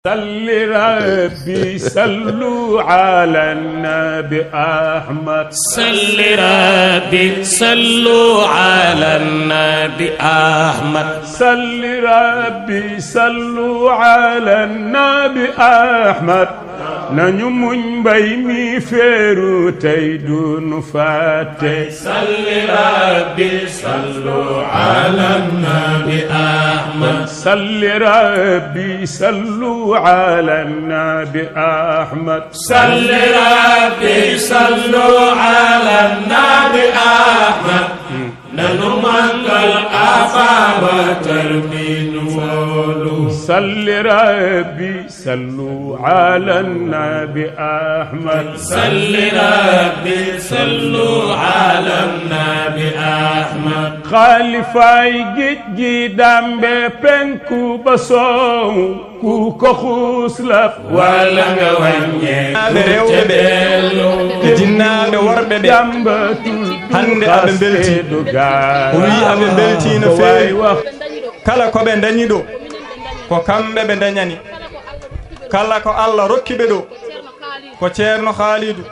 صل ربي صلوا على النبي أحمد. صل ربي صلوا على النبي أحمد. صل ربي صلوا على النبي أحمد. nañu muñ mbay mi feeru tey dunu fàtte. salli rabbi sallu ala nabi Ahmad. salli rabbi sallu ala nabi Ahmad. salli rabbi sallu ala nabi Ahmad. nanu màggal Ababacar mi nu wóolu. salli rabbi sallu ala nabi Ahmad. salli rabbi sallu ala nabi Ahmad. xalifaay géej gi dambe penku ba soowu ku ko xuus la wala nga wàññee rewɓe ɓe e jinnaɓe worɓe ɓe hande aɓe belti o wi aɓe belti no feewi kala koɓe dañi ɗo ko kamɓe ɓe dañani kala ko Allah rokkiɓe ɗo ko ceerno Khalidou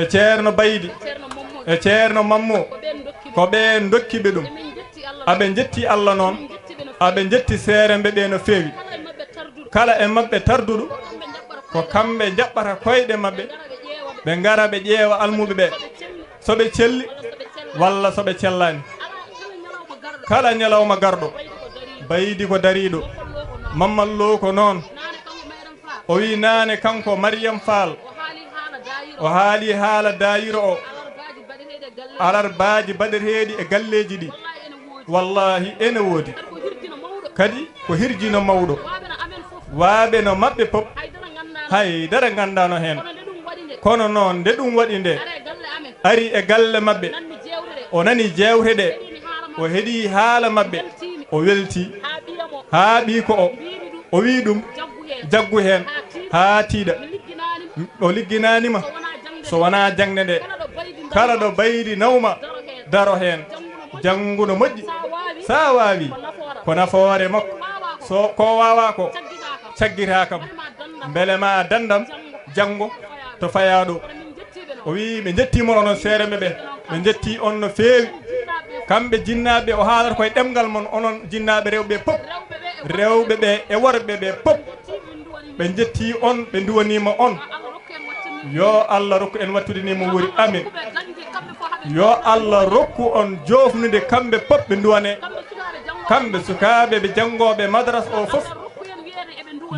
e ceerno Baydi e ceerno Mammo ko ɓe dokkiɓe ɗum aɓe jetti Allah noon aɓe jetti seeremɓe ɓe no feewi kala e mabɓe tarduɗo ko kamɓe jaɓɓata koyɗe mabɓe ɓe ngara ɓe ƴeewa almuɓe ɓe soɓe celli walla soɓe cellani kala ñalawma garɗo Baydi ko dariɗo Mammal Lo ko noon o wi nane kanko Mariam Fall o haali haala dayiro o alarbaji baɗeteɗi e galleji ɗi wallahi ene woodi kadi ko hirjino mawɗo waaɓe no maɓɓe pop haydara gandano hen kono noon nde ɗum waɗi nde ari e galle maɓɓe o nani jewte ɗe o heeɗi haala maɓɓe o welti haa ɓi ko o wi ɗum jaggu hen haa tiiɗa o ligginanima so wona jangde nde kala ɗo Baydi nawma daro hen janggu no moƴƴi sa wawi ko nafoore makko so ko wawa ko caggita kam beele ma dandam janggo to fayaɗo o wi ɓe jettima onon seereɓe ɓe ɓe jetti on no feewi kamɓe jinnaɓe o haalata koye ɗemgal mon onon jinnaɓe rewɓe pop rewɓe ɓe e worɓe ɓe pop ɓe jetti on ɓe duwanima on yo Allah rokku en wattude ni mo wori amin yo Allah rokku on jofnude kamɓe pop ɓe duwane kamɓe sukaɓe ɓe jangoɓe madrasa o foof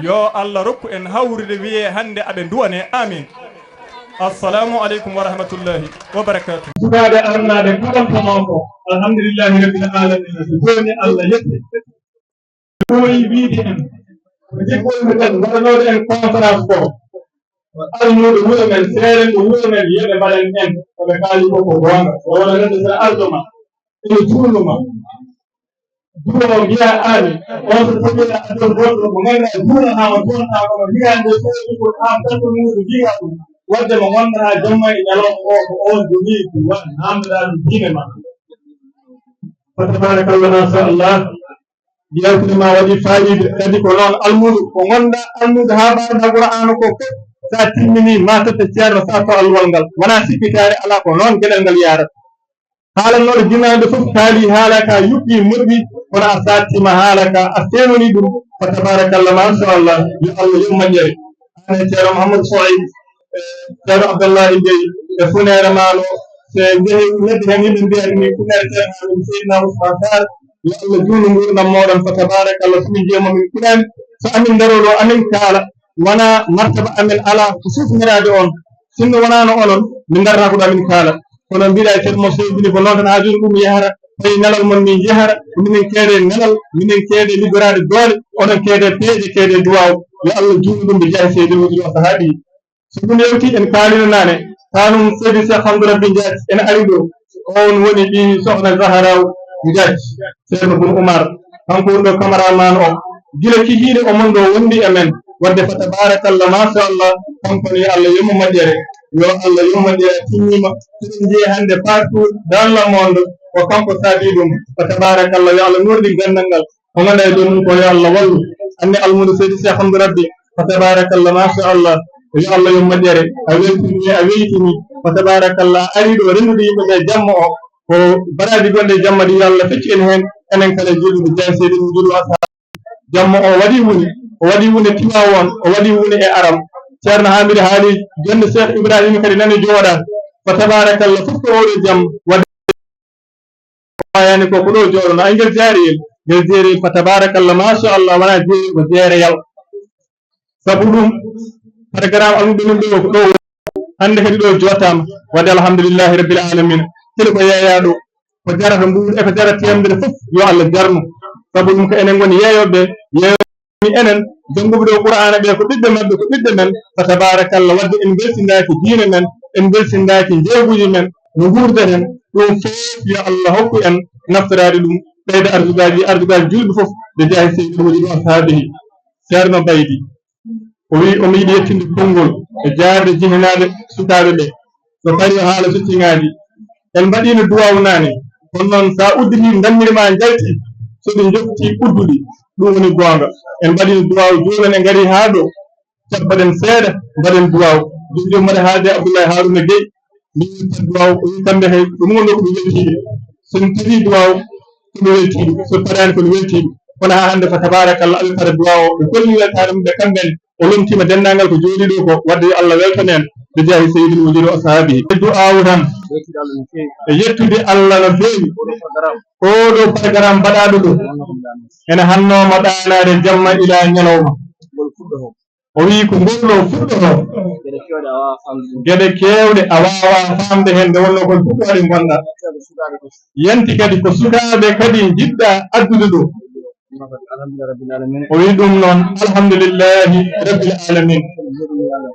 yo Allah rokku en hawrude wiye hande aɓe duwane amin. Assalamu aleykum wa rahmatullahi wa barakatuh. sukaɓe arnaɓe kaɗantama ko alhamdulillahi rabbil alamin so joni Allah yetti ɗoyi wiide en ko jikkolɓe ten waɗanoɗo en conférence ko almuɗo wuuro men seerenɗo wuuro men yeɓe mbaɗen en koɓe kaali ko ko gonga o wona rende so ardoma ene juulnuma duuro mbiya ani on so tawiɗa adon goɗɗo mo ganduɗa juurnatama juurnatama hiyande soodi ko am tanto muɗo jiiga ɗum wadde mo gondata jomma e ñalawma o ko on jogii ko waɗ namdoɗa ɗum diine ma fa tabarakallah machallah yewtude ma waɗi fayide kadi ko noon almudu ko gonɗa almudu ha mbaɗa Qur'an ko fof sa timmini ma tette ceerno sa to alluwal ngal wona sikkitare ala ko noon gueɗel ngal yarata haalannoɗo jinnaɓe fof kaali haala ka yuɓɓi moƴƴi kono a sattima haala ka a fenoni ɗum fa tabarakallah machallah yo Allah yummaƴere ane ceerno Mouhamadou Soy ceerno Abdallahi Gueye e funere maɗo se jeehi nedde hen yimɓe mbiyata ni funere ceerno amin Seydina Ousmane Sar yo Allah juutnu gurdam moɗon fa tabarakallah somin jeemomin kuɗani so amin daroɗo amin kaala wona martaba amen ala ko sufmirade on sinno wonano onon min darata ko ɗo amin kaala kono mbiɗa e ceerno mo seydini ko noon tan ha joni ɗum yahata tawi nelal mon min jehara minen keede nelal minen keede liggorade doole onon keede peeje keede duwaw yo Allah juutnu ɗum ɓe jeeha seydi wodi o sahaaɓi so ɗum yewti en kaalino nane tanum seydi Cheikh Hamdou Rabbi Diaty ene ari ɗo on woni ɗi sohna Zaharaw Diaty ceerno Boun Oumar kanko woni ɗo camaraman o gila kihiɗe omon ɗo wondi e men wadde fa tabarakallah machallah kankone yo Allah yomo moƴƴere yo Allah yomo moƴƴere timmima soɗen jeeyi hande partout dans le monde ko kanko saabi ɗum fa tabarakallah yo Allah nurɗi gandal ngal ko ganduɗa ɗo ɗum ko yo Allah wallu anni almudo seydi Cheikh Hamdou Rabbi فتبارك الله ما شاء الله yo Allah yo majjere a weltini fa tabarakallah ariɗo rendude yimɓeɓe jamma o ko baraji gonɗe jamma ɗi yo Allah fecci en hen enen kala julɓe jaseɗe ɗum julɓe asa jamma o waɗi wune Tiwawon o waɗi wune e Aram ceerno Hamid haali jonde Cheikh Ibrahima kadi nani jooɗa fa tabarakallah fof ko oɗo jaam wadde wayani ko ɗo jooɗo no ay ngel jeeriyel fa tabarakallah machallah wona jeeri ko jeereyal sabu ɗum programme almuɓe ɗum ɗo ko ɗo hande kadi ɗo jottama wadde alhamdulillahi rabbil alamina tele ko yeeya ɗo ko jarata mbuɗu e ko jarata temedere fof yo Allah jarnu sabu ɗum ko enen goni yeeyoɓe enen jannguɓe ɗo qur'ana ɓe ko ɓiɓɓe mabɓe ko ɓiɓɓe men fa tabarakallah wadde en beltindaki diine men en beltindaki jeeguji men no gurdeten ɗum fof yo Allah hokku en naftorade ɗum ɓeyda ardugaji julɓe fof de jaahi seydi ɗoji ɗo ashabihi ceerno Baydi o wi omo yiɗi yettinde konngol e jaarde jihinade sukaɓe ɓe so paari o haala sottiŋaji en mbaɗino duwaw nane kono noon sa udditi dammiri ma jalti soɗi jofti udduɗi ɗum woni gonga en mbaɗino duwaw jooni en gari ha ɗo cabbaɗen seeɗa mbaɗen duwaw jom mbaɗa haalde Abdoulaye Harouna Gueye mbitta duwaw o wi kamɓe hay ɗum wonno koɓe weltiɓe somi tawi duwaw koɓe weltiɓe so parani koɓe weltiɓe kono ha hande fa tabarakallah aɓe para duwaw o ɓe kolli weltare mum ɓe kamɓene o lomtima dendagal ko jooɗi ɗo ko wadde yo Allah weltanen ɓe jaahi seydil wujudi o sahabihi du'awu tan e yettude Allah no feewi oɗo programme mbaɗaɗo ɗo ene hannoma ɗanade jamma ila ñalawma o wi ko ngolɗo fuɗɗoto gueɗe kewɗe a wawa famde hen nde wonno kon fuɗɗoɗe gonɗa yanti kadi ko sukaɓe kadi jiɗɗa addude ɗo o wi ɗum noon alhamdulillahi rabbil alamin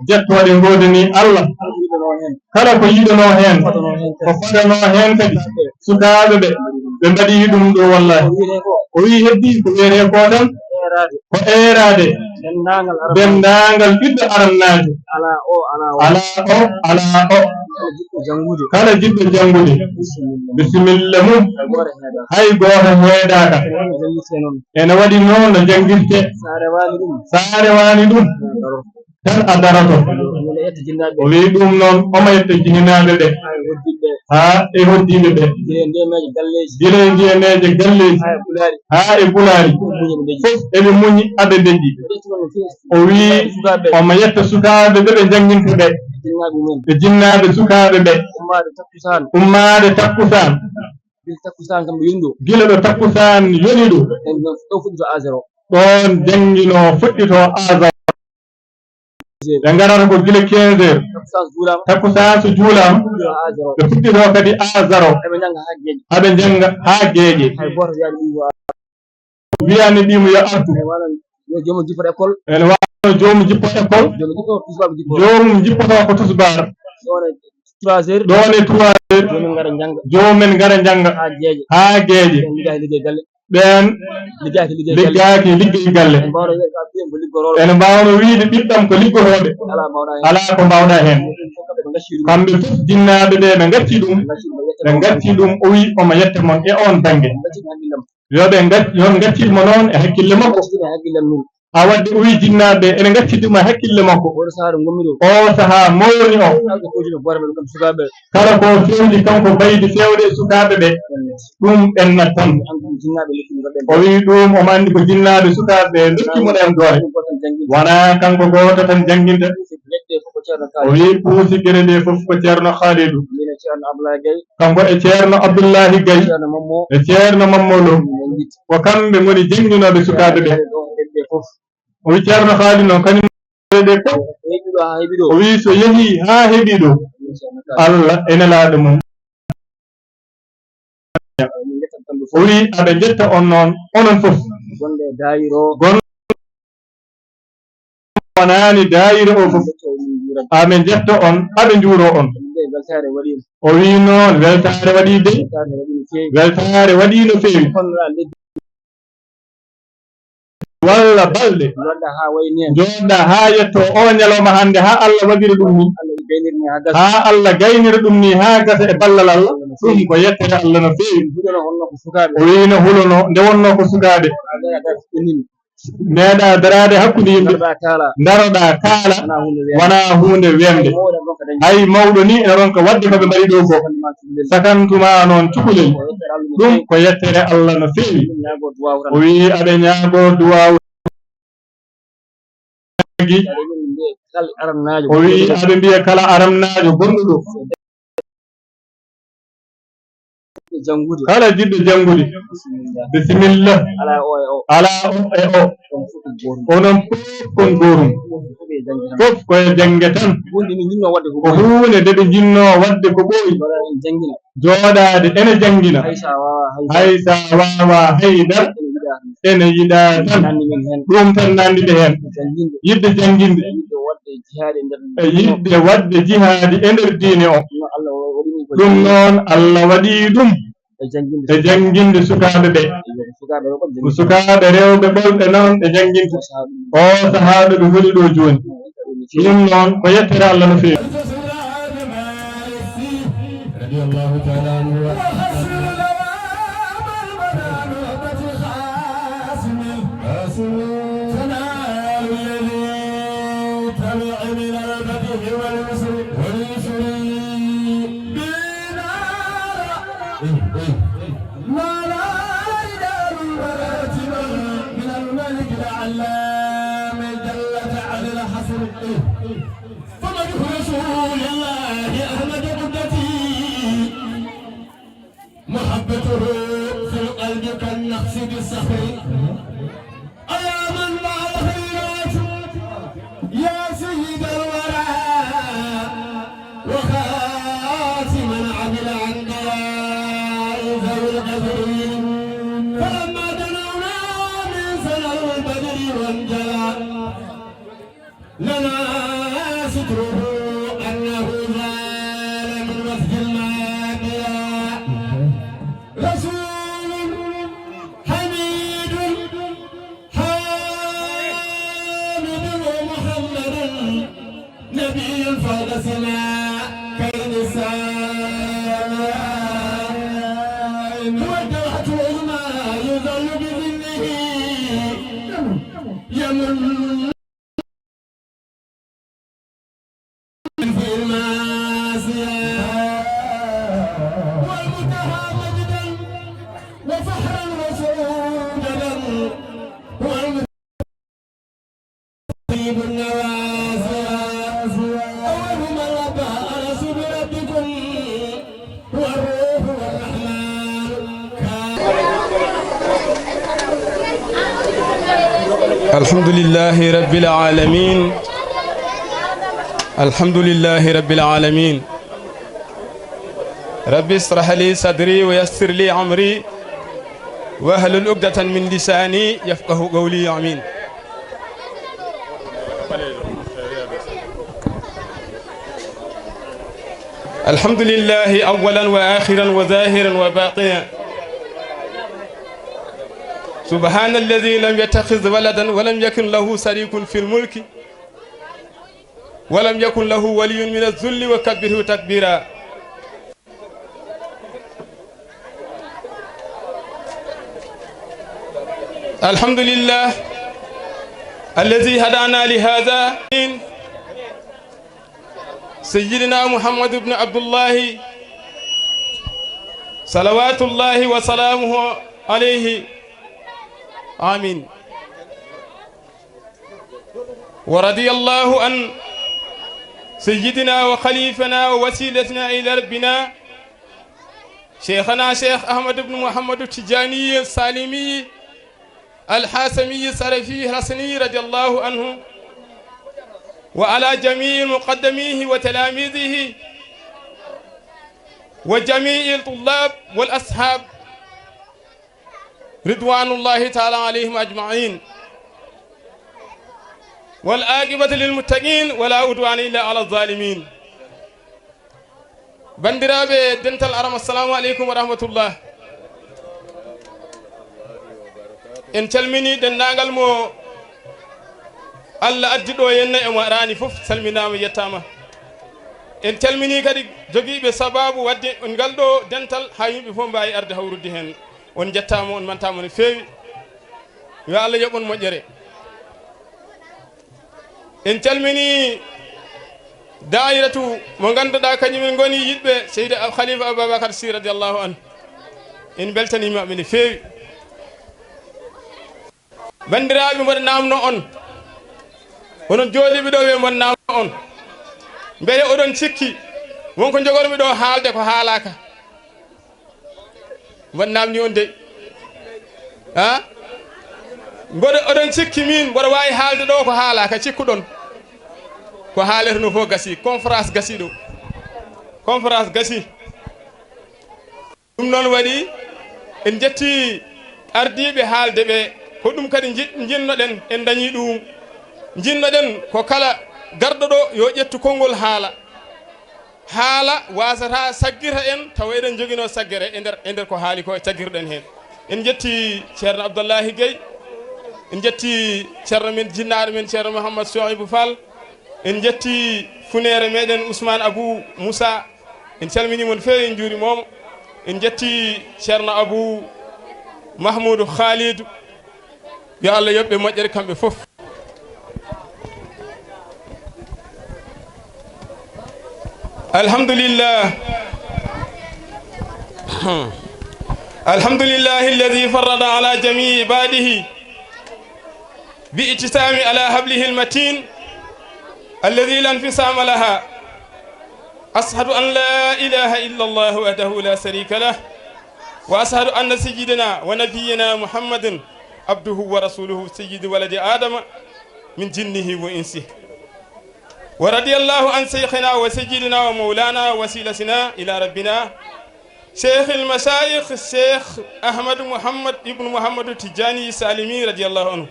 jettoɗe godani Allah kala ko yiɗano hen ko fadano hen kadi sukaɓe ɓe mbaɗi ɗum ɗo wallahi o wi heddi ko wiyete ko tan ko eerade dendagal ɓiɗɗo arannajo ala o kala jiɗɗo jangude bisimilla mum hay goto heeɗaka ene waɗi noon no jangirte saare wani ɗum tan a darato o wi ɗum noon omo yetta jihinaɓe ɓe ha e hoddiɓe ɓe gila e ndiyameje galleji ha e ɓulaari fof eɓe muñi aɓe ndeji o wi omo yetta sukaɓe ɓe ɓe janginta ɓe ɓe jinnaɓe sukaɓe ɓe ummade takkusan gila ɗo takkusan yoni ɗo ɗon jangino fuɗɗito azar ɓe garata ko gila 15 heures takkusan so juulama ɓe fuɗɗito kadi azaro haɓe janga ha gueeƴe wiyani ɗimo yo artu ene wano jomum jippo école jomum jippoto ko tusbar ɗon e 3 heures jomumen gara janga ha gueeƴe ɓen liggaki liggey galle ene mbawno wiide ɓiɗɗam ko liggoroɓe ala ko mbawɗa hen kamɓe fof jinnaɓe ɓe ɓe gacci ɗum o wi omo yetta mon e on banggue yoɓe yon gaccimo noon e hakkille makko a wadde o wi jinnaɓe ene gaccituma hakkille makko o saaha mawni o kala ko fewji kanko Baydi fewde e sukaɓe ɓe ɗum ɓennat tan o wi ɗum omo andi ko jinnaɓe sukaɓe ɓe dokkimo ɗen doole wona kanko goto tan janguinta o wi puusi gueɗe ɗe foof ko ceerno Khalidou kanko e ceerno Abdoullahi Gaye e ceerno Mammolo ko kamɓe goni janguinoɓe sukaɓe ɓe o wi ceerno Khalidou noon kañum ɗe fof o wi so yeehi ha heeɓi ɗo Allah ene laaɗo mum o wi aɓe jetta on noon onon fof gon wonani dayira o fof aɓe jetta on aɓe juuro on o wi noon weltare waɗi de weltare waɗi no fewi walla balɗe joɗɗa ha yetto o ñalawma hande ha Allah waɗiri ɗum ni ha Allah gaynira ɗum ni ha gasa e ballal Allah ɗum ko yettere Allah no fewi o wi no hulono nde wonno ko sukaɓe meeɗa darade hakkude yimɓe daroɗa kaala wona hunde wemde hay mawɗo ni ene ronka wadde koɓe mbaɗi ɗo ko sakantuma noon cukalel ɗum ko yettere Allah no feewi o wi aɗa ñaago duwaw o wi aɗa mbiya kala aramnajo gonɗo ɗo kala jiɗɗo janngude bisimillah ala o e o onon fof kon gotum fof koye jangge tan ko hunde nde ɓe jinno wadde ko ɓooyi jooɗade ene jangguina hay sa wawa haydara ene yiɗa tan ɗum tan nandiɓe hen yidde jangguinde e yidde wadde jihaadi e nder diine o ɗum noon Allah waɗi ɗum e jangguinde sukaɓe ɓe ko sukaɓe rewɓe ɓolɓe noon ɓe jangguinta o sahaaɓe ɓe ngoni ɗo joni ɗum noon ko yettere Allah no feewi محبته في القلب كالنقص بالصخر أيا من مع الخيرات يا سيد الورى وخاتما عمل عن دياء ذوي القدر فلما دنونا من سنة البدر وانجلى لنا ستره أنه زال من وفد المادية رسول حميد حامد ومحمد نبي فوق سماء كالنساء ودعت عظمى يظل بظله يمن في الماسية والمنتهى مجدا وفخرا وسعودا والمطيب النواسية أولهم ربى أنس بربكم والروح والرحمن الحمد لله رب العالمين الحمد لله رب العالمين ربي اشرح لي صدري ويسر لي أمري واحلل عقدة من لساني يفقه قولي آمين الحمد لله أولا وآخرا وظاهرا وباطنا سبحان الذي لم يتخذ ولدا ولم يكن له شريك في الملك ولم يكن له ولي من الذل وكبره تكبيرا الحمد لله الذي هدانا لهذا سيدنا محمد بن عبد الله صلوات الله وسلامه عليه آمين ورضي الله عن سيدنا وخليفنا ووسيلتنا إلى ربنا شيخنا شيخ أحمد بن محمد التجاني السالمي الحاسمي السلفي الحسني رضي الله عنه وعلى جميع مقدميه وتلاميذه وجميع الطلاب والأصحاب رضوان الله تعالى عليهم أجمعين والعاقبة للمتقين ولا عدوان إلا على الظالمين بندرابي دنتال أرام السلام عليكم ورحمة الله إن تلمني دنانغال مو الله أددو ينا إماراني فوف سلمنا يتاما إن تلمني كدي جوغي بسباب ودي انغالدو دنتال حيوم بفهم باي أرد هورو ديهن on jettama on mantama no feewi yo Allah yoɓon moƴƴere en calmini dairatu mo ganduɗa kañumen goni yiɗɓe seydi khalifa aboubacar sy radiallahu anhu en beltanimaɓe no feewi bandiraɓe mboɗo namno on onon jooɗiɓe ɗo ɓe mboɗo namno on beele oɗon cikki wonko jogormi ɗo haalde ko haalaka mboɗo namni on de ha mboɗo oɗon cikki min mboɗo wawi haalde ɗo ko haalaka cikkuɗon ko haalete no fof gasi conférence gasi ɗo conférence gasi ɗum noon waɗi en jetti ardiɓe haalde ɓe ko ɗum kadi jinnoɗen en dañi ɗum jinnoɗen ko kala garɗo ɗo yo ƴettu konngol haala wasata saggirta en tawa eɗen joguino saggere e nder ko haali ko saggirɗen hen en jetti ceerno abdoullahi gueye en jetti ceerno men jinnaɗo men ceerno mouhamadou souaibou fall en jetti funere meɗen ousmane abou moussa en calminimon feewi en juurimomo en jetti ceerno abou mahmoudou khalidou yo Allah yoɓɓe moƴƴere kamɓe fof alhamdulillah alhamdulillahi alladi farrada ala jamii ibadihi bi ijtisami ala hablihi almatin الذي لا انفصام لها أشهد أن لا إله إلا الله وحده لا شريك له وأشهد أن سيدنا ونبينا محمد عبده ورسوله سيد ولد آدم من جنه وإنسه ورضي الله عن شيخنا وسيدنا ومولانا وسيلتنا إلى ربنا شيخ المشايخ الشيخ أحمد محمد ابن محمد التجاني السالمي رضي الله عنه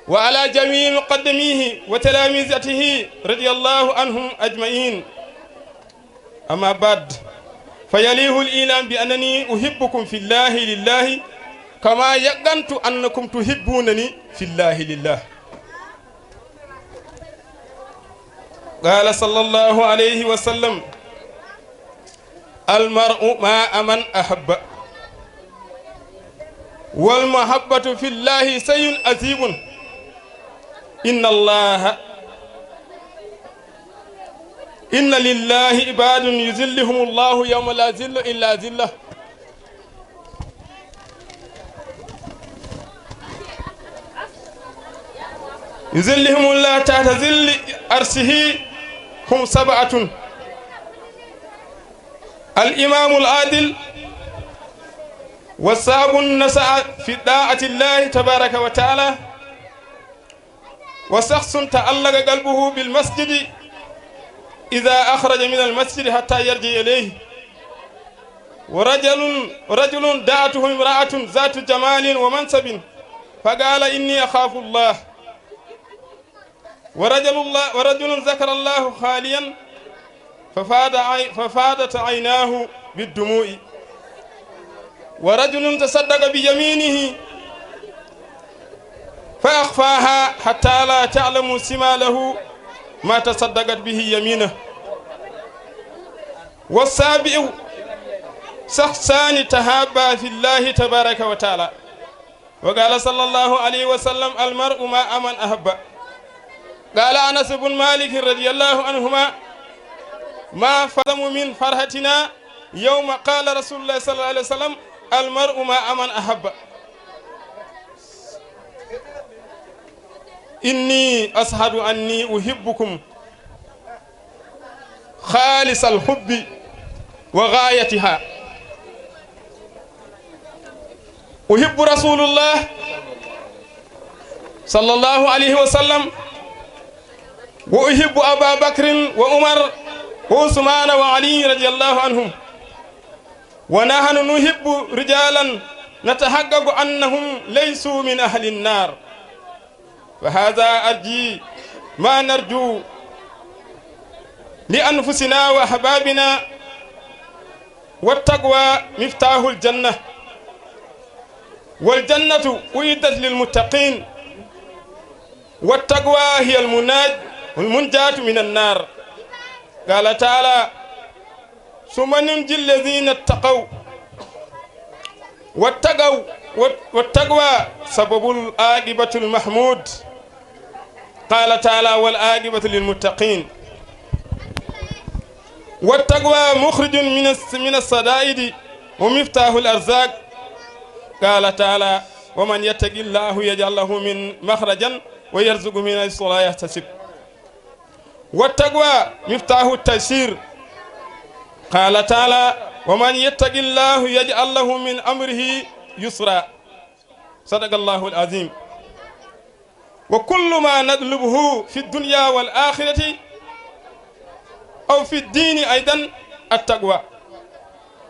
وعلى جميع مقدميه وتلامذته رضي الله عنهم أجمعين أما بعد فيليه الإعلام بأنني أحبكم في الله لله كما يقنت أنكم تحبونني في الله لله قال صلى الله عليه وسلم المرء مع من أحب والمحبة في الله شيء عظيم إن لله عباد يذلهم الله يوم لا ذل إلا ذله يذلهم الله تحت ذل أرشه هم سبعة الإمام العادل والصاب النساء في طاعة الله تبارك وتعالى وشخص تعلق قلبه بالمسجد إذا أخرج من المسجد حتى يرجع إليه ورجل دعته امرأة ذات جمال ومنصب فقال إني أخاف الله ورجل ذكر الله خاليا ففادت عيناه بالدموع ورجل تصدق بيمينه فأخفاها حتى لا تعلم شماله ما تصدقت به يمينه والسابع شخصان تهابا في الله تبارك وتعالى وقال صلى الله عليه وسلم المرء مع من أحب قال أنس بن مالك رضي الله عنهما ما فضم من فرحتنا يوم قال رسول الله صلى الله عليه وسلم المرء مع من أحب إني أشهد أني أحبكم خالص الحب وغايتها أحب رسول الله صلى الله عليه وسلم وأحب أبا بكر وعمر وعثمان وعلي رضي الله عنهم ونحن نحب رجالا نتحقق أنهم ليسوا من أهل النار وهذا أرجي ما نرجو لأنفسنا وأحبابنا والتقوى مفتاح الجنة والجنة أعدت للمتقين والتقوى هي المنجاة من النار قال تعالى ثم ننجي الذين اتقوا واتقوا والتقوى سبب العاقبة المحمود. قال تعالى والعاقبة للمتقين. والتقوى مخرج من الصدائد ومفتاح الأرزاق. قال تعالى ومن يتق الله يجعل له من مخرجا ويرزق من حيث لا يحتسب. والتقوى مفتاح التيسير. قال تعالى ومن يتق الله يجعل له من أمره يسرا. صدق الله العظيم. وكل ما نطلبه في الدنيا والآخرة أو في الدين أيضا التقوى.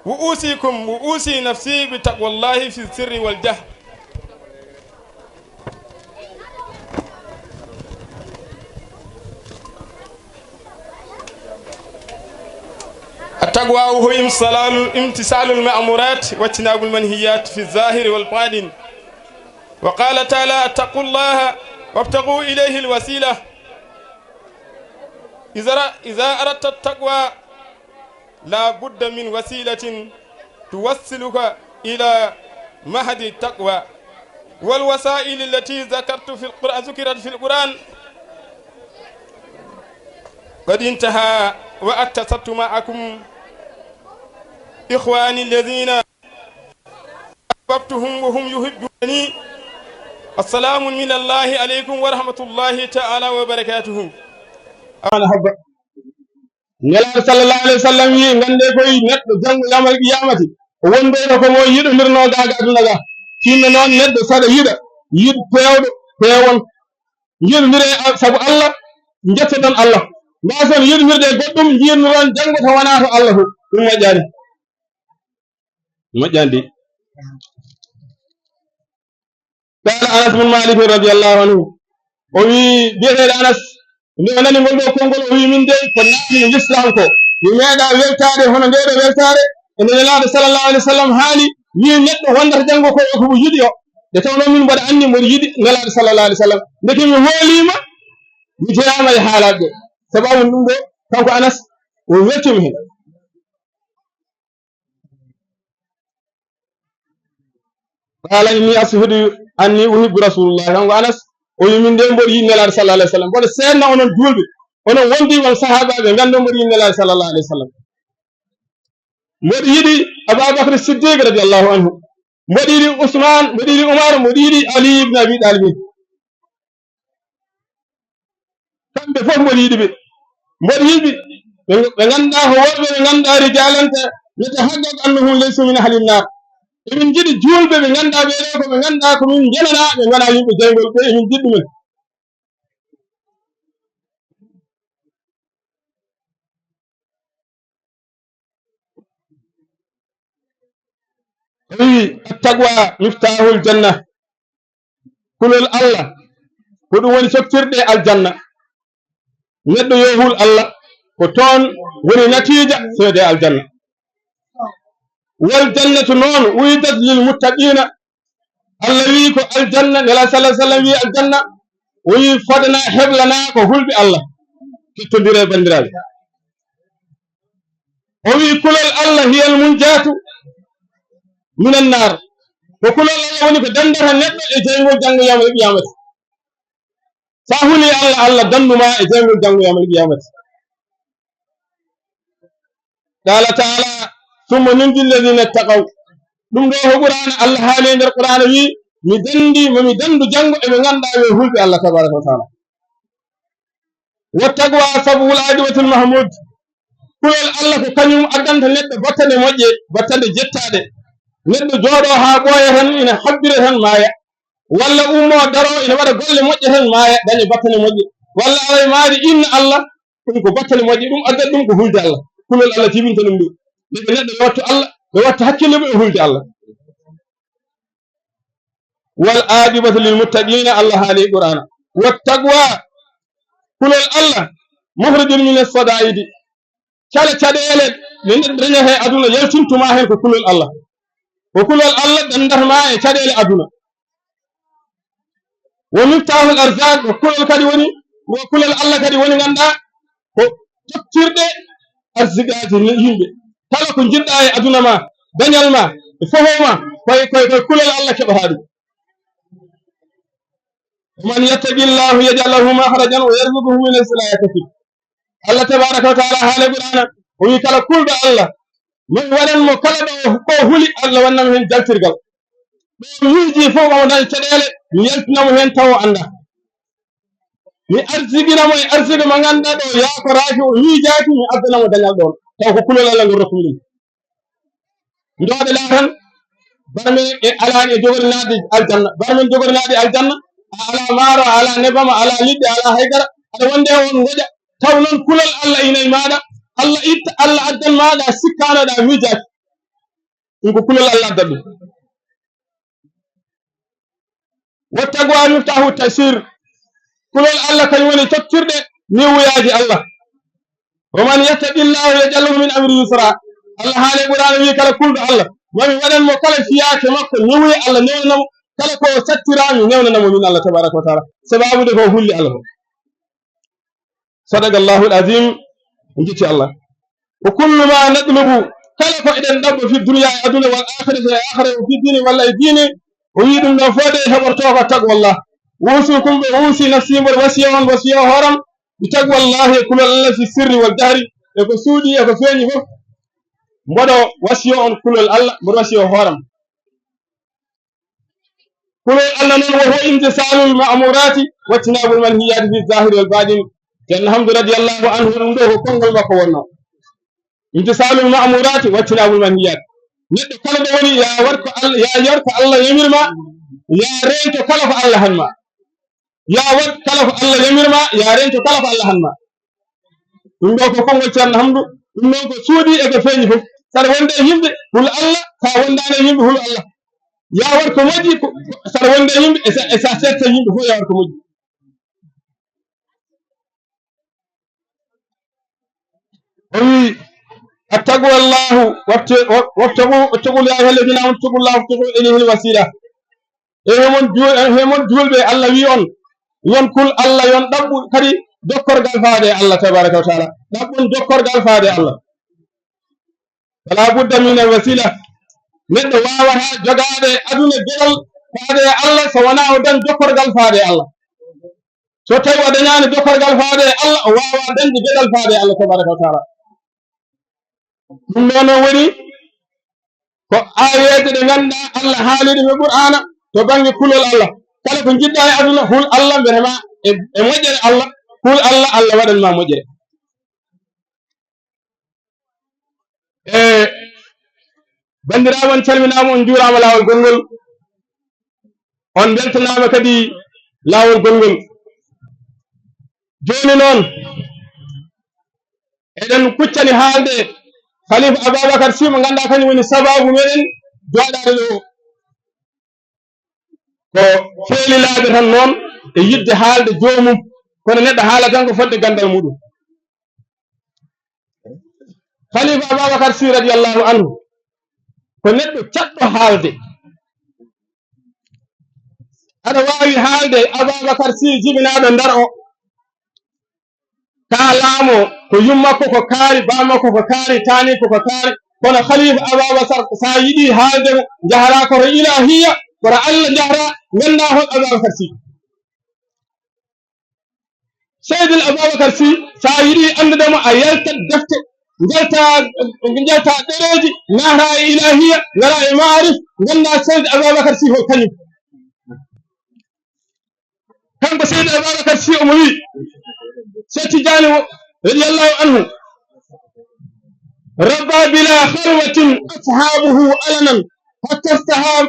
وأوصيكم وأوصي نفسي بتقوى الله في السر والجهر. التقوى هو امتثال المأمورات واجتناب المنهيات في الظاهر والباطن. وقال تعالى اتقوا الله وابتغوا إليه الوسيلة. إذا أردت التقوى لا بد من وسيلة توصلك إلى مهد التقوى. والوسائل التي ذكرت في القرآن ذكرت في القرآن قد انتهى. وأتسبت معكم إخواني الذين أحببتهم وهم يحبونني. السلام من الله عليكم ورحمة الله تعالى وبركاته. أنا حب نلا صلى الله عليه وسلم يغندé koy neddo jango yamal qiyamati wonde ko mo yiɗodirno gaga aduna ga tinno non neddo sada yida yid pewdo pewon yidodire sabu Allah jettodon Allah ngason yidodirde goddum jiirnoron jango to wana to Allah fu dum moƴƴandi قال أنس بن مالك رضي الله عنه وي بيرد أنس nde nani ngol ɗo konngol o wi min de ko naati no l'islam ko mi meeɗa weltade hono ndeɗo weltare e nde nelaɗo sallllahu alih w sallam haali wi neɗɗo wondata janngo koye komo yiɗi o nde tawno min mboɗa anndi mboɗo yiɗi nelaɗo sallllahu alih w sallam ndeke mi hoolima mi jeyama e haalaɓe ɗe sababu ɗum ɗo kanko Anas o weltimi hen qala inni ashhadu anni uhibbu rasulullah kanko Anas o wi min de mboɗo yiɗi nelaɗo sallallahu alaihi wasallam mboɗo seedna onon julɓe onon wondiɓe sahabaɓe gando mboɗo yiɗi nelaɗo sallallahu alaihi wasallam mboɗo yiɗi Abubakar Siddiq radiallahu anhu mboɗo yiɗi Ousmane mboɗo yiɗi Umar mboɗo yiɗi Ali ibn Abi Talib kamɓe fof mboɗo yiɗi ɓe mboɗo yiɗi ɓe ganduɗa ko worɓe ɓe ganduɗa rijalanta yatahaqqaq annahum laysu min ahli nnar emin jiɗi julɓe ɓe ganduɗa ɓeɗo ko ɓe ganduɗa ko min jenana ɓe gona yimɓe jaygol ɓe emin jiɗi ɗumen wi attaqwa miftahul janna kulol Allah ko ɗum woni softirɗe aljanna neɗɗo yohul Allah ko toon woni natija seede aljanna wal jannatu noon uydat lil muttaqina Allah wi ko aljanna nela sallah sallam wi aljanna o wi fadana heblana ko hulɓe Allah kettodire bandiraɓe o wi kulol Allah hiyal munjatu min annar ko kulol Allah woni ko dandata neɗɗo e jeygol janngo yamal qiyamati sa huli Allah Allah danduma e jeygol janngo yamal qiyamati qala taala summa nunji alladina ittaqaw ɗum ɗo ko qur'ana Allah haali e nder qur'ana wi mi dandi mami dandu janngo eɓe ganduɗa ɓe hulɓe Allah tabaraka wa taala wattaqwa sabul adiwatul mahmud kulol Allah ko kañum addanta neɗɗo battane moƴƴe battande jettade neɗɗo jooɗo ha ɓooya tan ina habbire tan maaya walla ummo daro ina waɗa golle moƴƴe tan maaya daña battane moƴƴe walla aray maari inna Allah ɗum ko battane moƴƴe ɗum addata ɗum ko hulde Allah kulol Allah timinta ɗum ɗo neɗɗo ɓe wattu Allah ɓe watta hakkille ɓe e hulde Allah wal aqibatu lil muttaqina Allah haali qur'ana wattaqwa kulol Allah mukhrijun min as-sadaidi cala caɗele nde neɗɗo dañata e aduna yaltintuma hen ko kulol Allah ko kulol Allah dandatma e caɗele aduna wo miftahul arzaq ko kulol kadi woni wo kulol Allah kadi woni ganduɗa ko tottirɗe arsigaji yimɓe kala ko jiɗɗa e aduna ma dañal ma e fofo ma koye kulol Allah keɓata ɗum man yattaqi llahu yaj'al lahu mahrajan wa yarzuquhu min haythu la yahtasib Allah tabaraka wa taala haala qur'ana o wi kala kulɗo Allah min waɗanmo kala ɗo ko huli Allah wannamo hen jaltirgal ɗo miiji fof omo daña caɗele mi yaltinamo hen taw o anda mi arsiginamo e arsigue mo ganduɗa ɗo yakoraki o miijaki mi addanamo dañal ɗon taw ko kulol Allah ngol rokkumi ɗum ndoɗe la tan barmin e alani e jogorinade aljanna barmin jogorinade aljanna a ala maaro a ala nebama ala liɗɗe ala haydara aɗa wonde on goƴa taw noon kulol Allah inayi maɗa Allah itta Allah addan maɗa sikkanoɗa miijaki ɗum ko kulol Allah addat ɗum wattago a miftahu tasir kulol Allah kañum woni tottirɗe niwuyaji Allah waman yattaqi llahu yaj'al lahu min amri yusra Allah haale ɓurano wi kala kulɗo Allah mami waɗanmo kala fiyake makko niwuye Allah newnanamo kala ko sattirami newnanamo min Allah tabaraka wa taala sababude ko hulli Allah sadaqa llahu alazim jiti Allah wa kullu ma natlubu kala ko eɗen ɗabbo fi duniya e aduna wal akhirati e akhira fi dini walla e dini o wi ɗum ɗon fode heɓorto ko taqwallah wusukum ɓe wuusi nafsimol wasiya on wasiya horam bi taqwallahi e kulol Allah fi sirri wal jahri e ko suuɗi e ko feeñi fof mboɗo wasiyo on kulol Allah mboɗo wasiyo hooram kulol Allah noon wo ho imtisalul ma'murati wattinabul manhiyati fi zahiri wal baɗin ceerno Hamdou radiallahu anhu ɗum ɗo ko konngol makko wonno imtisalul ma'murati wattinabul manhiyati neɗɗo kala ɗo woni ya yor ko Allah yamirma ya rento kala ko Allah hanma ya wat kala ko Allah yamirma ya rento kala ko Allah hanma ɗum ɗo ko konngol ceerno Hamdou ɗum noon ko suuɗi e ko feeñi fof saɗa wonde e yimɓe hul Allah sa wondani e yimɓe hul Allah ya wat ko moƴƴi saɗa wonde e yimɓe e sa setta yimɓe fof ya wat ko moƴƴi o wi attaqwa llahu wattaqul ya ayyuha alladhina amanu ittaqullaha wabtaghu ilayhi alwasila hemon julɓe Allah wi on yon kul Allah yon ɗaɓɓu kadi dokkorgal faade e Allah tabaraka wa taala ɗaɓɓun dokkorgal faade e Allah wala budda min alwasila neɗɗo wawata jogade aduna geɗal faade e Allah so wona o dañ dokkorgal faade e Allah so tawi o dañani dokkorgal faade e Allah o wawa dañde geɗal faade e Allah tabaraka wa taala ɗum ɗo noon woni ko ayeje ɗe ganduɗa Allah haaliɗum e qur'ana to banggue kulol Allah kala ko jiɗɗa e aduna hul Allah mbiyatama e moƴƴere Allah hul Allah Allah waɗanma moƴƴere bandiraɓe on calminama on juurama lawol gongol on beltanama kadi lawol gongol joni noon eɗen kuccani haalde Khalifa Ababacar Sy mo ganduɗa kañum woni sababu meɗen joɗade ɗo ko feelilaɓe tan noon e yidde haalde jomum kono neɗɗo haala tan ko fodde gandal muɗum Khalifa Ababacar Sy radiallahu anhu ko neɗɗo caɗɗo haalde aɗa wawi haalde Ababacar Sy jibinaɗo ndar o ka laamo ko yummakko ko kaari bamakko ko kaari tani ko kaari kono Khalifa Ababacar sa yiɗi haaldemo jahara koto ilahiya koto Allah jahra ganda hon Ababacar Sy Seydil Ababacar Sy sa yiɗi andudemo a yaltat defte jalta ɗereji nahra e ilahiya ngara e maarif ganda Seydi Ababacar Sy hol kañum kanko Seydi Ababacar Sy omo wi Cheikh Tidiane radiyallahu anhu rabba bila khalwatin ashabuhu alanan hatta istahab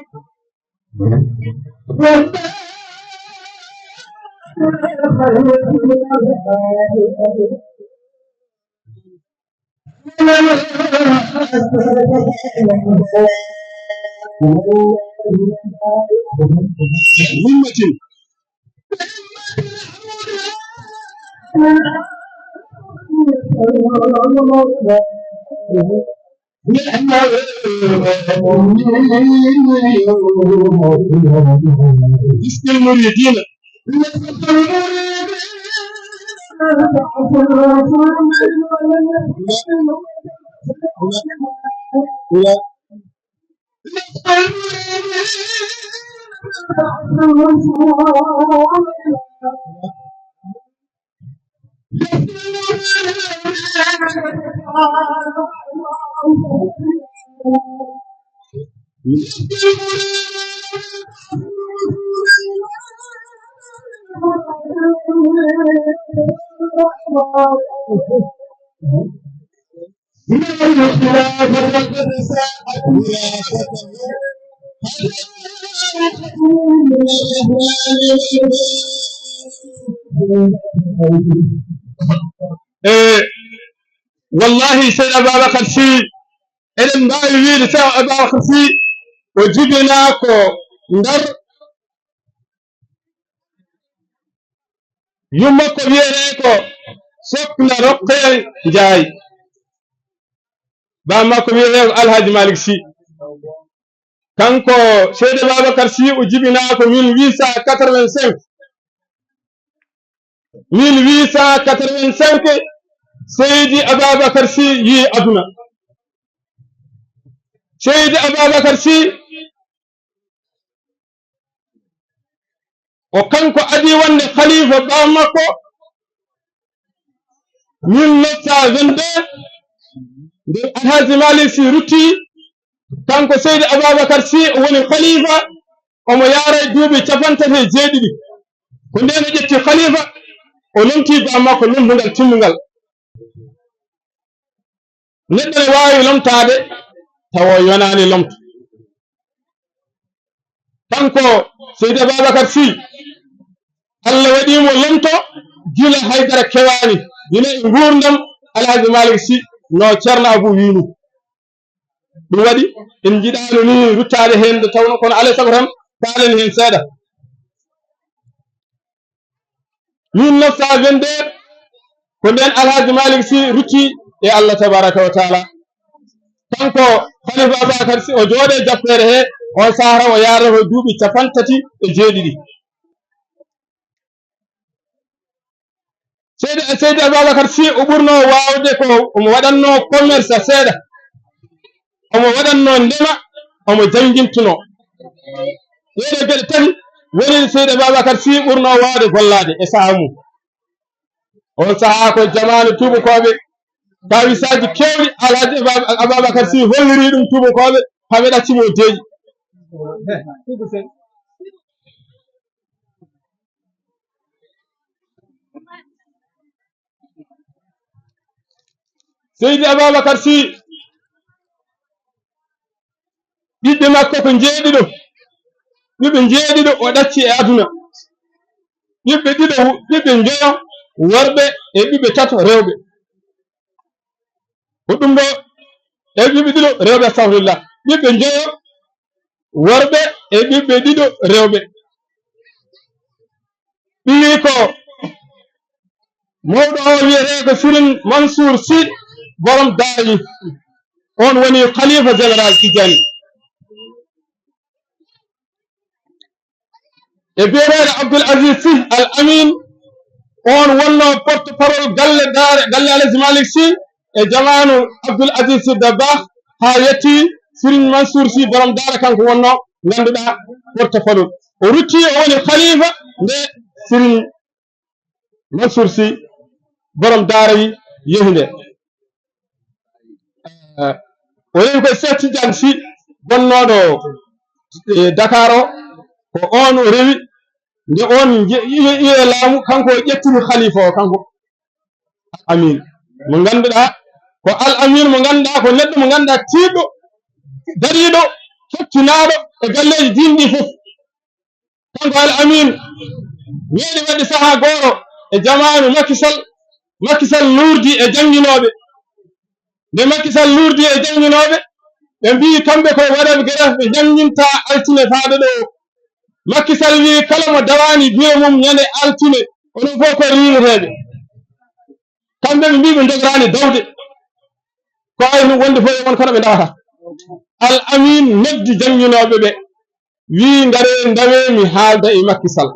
اسم المريدين والله سيد أبا بكر سي إذن ما يريد سيد أبا بكر سي وجبناكو ندر يمكو بيريكو سكنا رقي جاي بامكو بيريكو الحاج مالك سي كانكو سيد أبا بكر سي وجبناكو 1885 1885 سيدي أبا بكر سي يي أدنى سيدي أبا بكر سي وكانكو أدي وان خليفة بامكو 1922 الحاج مالك سي روتي كانكو سيدي أبا بكر سي وان خليفة ومو ياري دوبي تفنته جيدي كندين جتي خليفة ولمتي بامكو لمهنgal timmungal neɗɗo ne waawi lomtaade tawa yonaani lomto kanko seydi ababacar sy allah waɗiimo lomto gila haydara kewaani gila e nguurdam alhaji malik sy no ceerno abou wiinu ɗum waɗi en jiɗaano ni ruttaade heen nde tawno kono alaa sago tan kaalen heen seeɗa 1922 ko nden alhaji malik sy rutti e allah tabaraka wa taala kanko khalifa ababacar sy o jooɗe jappere he on sahara o yaarata ko duuɓi 37 seydi ababacar sy o ɓurno waawde ko omo waɗanno commerce seeɗa omo waɗanno ndema omo jangintuno ɗeɗo geɗe tati woni seydi ababacar sy ɓurno waawde gollade e saha mum on saha ko jamanu tubakoɓe kawisaji kewɗi alhaji ababacar sy holliri ɗum tubakoɓe haɓe ɗaccimo deeƴi seydi ababacar sy ɓiɓɓe makko ko jeeɗiɗo ɓiɓɓe jeeɗiɗo o ɗacci e aduna ɓiɓɓe njeyo worɓe e ɓiɓɓe tato rewɓe ko ɗum ɗo e ɓiɓɓe ɗiɗo rewɓe astahfirullah ɓiɓɓe njeyo worɓe e ɓiɓɓe ɗiɗo rewɓe ɓiwi ko mawɗo o wiyete ko Serigne Mansour Sy borom Daarayi on woni khalifa général Tidiane e biyeteɗo Abdoul Aziz Sy Al Amin on wonno porte parole galle alhaji malik sy e jamanu Abdoul Aziz Sy Dabakh ha yetti Serigne Mansour Sy borom daara kanko wonno ganduɗa porte parole o rutti o woni khalifa nde Serigne Mansour Sy borom daara yi yehi nde o yehi koye Cheikh Tidiane Sy gonnoɗo Dakar o ko on o rewi nde on yiye laamu kanko ƴettini khalifa o kanko amin mo ganduɗa ko al amin mo ganduɗa ko neɗɗo mo ganduɗa tiiɗɗo dariɗo hettinaɗo e galleji dinɗi fof kanko al amin weeɗi waɗi saaha goto e jamanu Macky Sall lurdi e jannginoɓe nde Macky Sall lurdi e jannginoɓe ɓe mbi kamɓe koye waɗaɓe greffe ɓe janginta altine faade ɗo Macky Sall wi kala mo dawani biye mum ñande altine onon fof ko riineteɓe kamɓe ɓe mbi ɓe jogorani dawde ko ayno wonde fof e won kono ɓe dawata al amin noddi jannginoɓe ɓe wi ngare dawe mi haalda e Macky Sall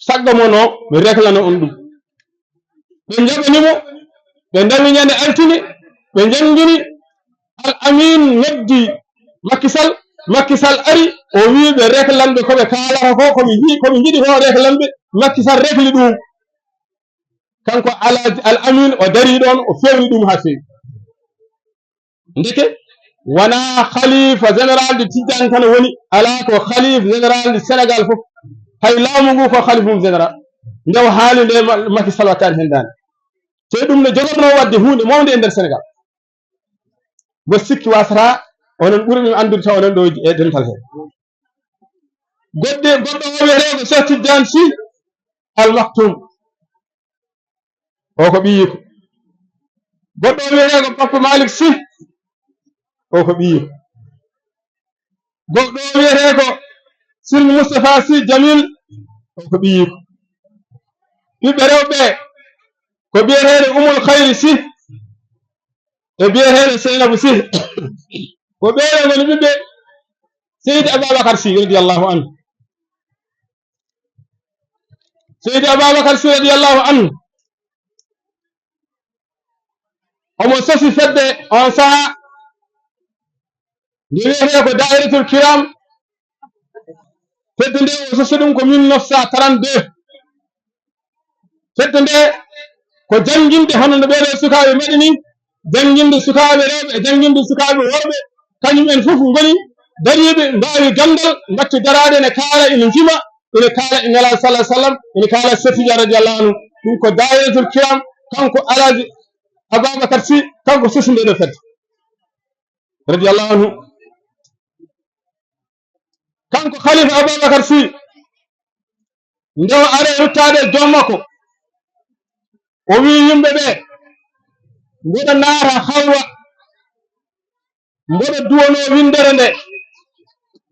sagga mo no mi réclame on ɗum ɓe jaɓanimo ɓe dawi ñande altine ɓe janngini al amin noddi Macky Sall ari o wiiɓe reklamɓe koɓe kaalata ko komi jiɗi ko reklamɓe Macky Sall rekli ɗum kanko al amin o dari ɗon o fewni ɗum ha fewi ndeke wona khalifa général de Tidiane tan woni ala ko khalife général de Sénégal fof hay laamu ngu ko khalife mum général ndew haali nde Macky Sall wattani hen dande te ɗum ne jogotno wadde hunde mawde e nder Sénégal bo sikki wasata onon ɓuri ɗum andude taw onon ɗo e dental he goɗɗo o wiyeteko Cheikh Tidiane Sy Al Maktoum o ko ɓiyiko goɗɗo o wiyeteko Papa Malick Sy o ko ɓiyiko goɗɗo o wiyeteko Serigne Moustapha Sy Jamil o ko ɓiyiko ɓiɓɓe rewɓe ko biyeteɗo Umul Khayri Sy e biyeteɗo Seynabou Sy ko ɓeeɗo ngoni ɓiɓɓe Seydi Ababacar Sy radiyallahu anhu Seydi Ababacar Sy radiyallahu anhu omo sosi fedde on saha nde wiyete ko Dairatul Kiram fedde nde o sosi ɗum ko 1932 fedde nde ko janginde hono no ɓeeɗo sukaɓe mbaɗi ni janginde sukaɓe rewɓe e janginde sukaɓe worɓe kañum en fof ngoni dariɓe mbawi gandal mbatti darade ene kaala ene jima ene kaala e nelal sallah sallam ene kaala Sefija radiallahu anhu ɗum ko Dairatul Kiram kanko Alaji Ababacar Sy kanko sosi ndeɗo fedde radiallahu anhu kanko khalifa Ababacar Sy nde o are ruttade joom makko o wi yimɓe ɓe mboɗo naata halwa mboɗo duwono windere nde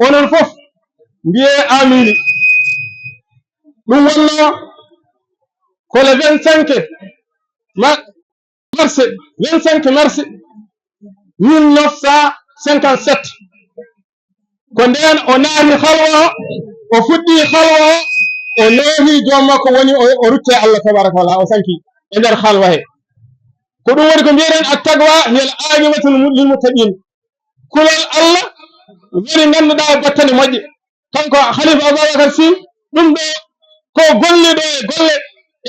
onon fof mbiye amini ɗum wonno ko le 25 mars 1957 ko nden o naati halwa o fuɗɗi halwa o neehi joom makko woni o rutte Allah tabaraka wa taala o sanki e nder halwa he ko ɗum woni ko mbiyeɗen attaqwa hiyal aqibatul lil muttaqin kulol Allah woni ganduɗa battane moƴƴe kanko khalifa Ababacar Sy ɗum ɗo ko golliɗo e golle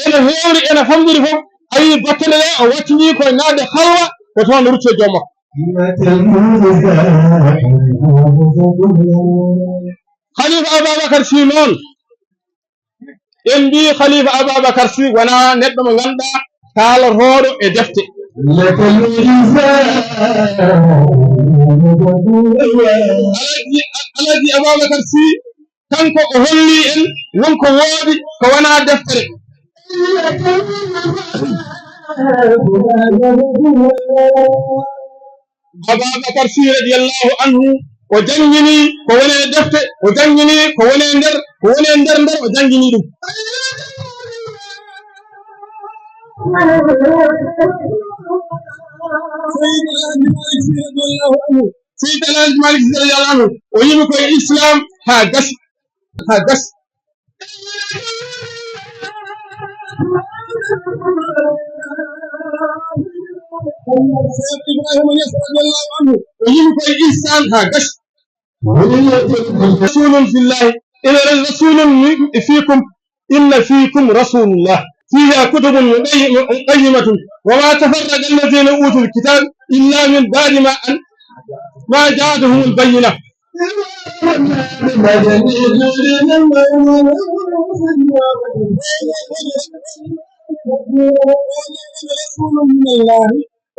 ene hewri ene famɗiri fof a wi battane ɗe o wattini koye naade halwa ko toon rutte joom makko khalifa Ababacar Sy noon en mbi khalifa Ababacar Sy wona neɗɗo mo ganduɗa kaalatoɗo e defte Alaji Ababacar Sy kanko o holli en wonko woodi ko wona deftere Ababacar Sy radiyallahu anhu o jangini ko woni e defte o jangini ko woni e nder o jangini ɗum Seydi Alhaji Malick Sy radiyallahu anhu o yimi koye islam ha gasi Ibrahima Niass radiyallahu anhu o yimi koye ihsan ha gasi rasulun fillahi ina rasulun fikum inna fikum rasulullah فيها كتب قيمة وما تفرق الذين أوتوا الكتاب إلا من بعد ما جاءتهم البينة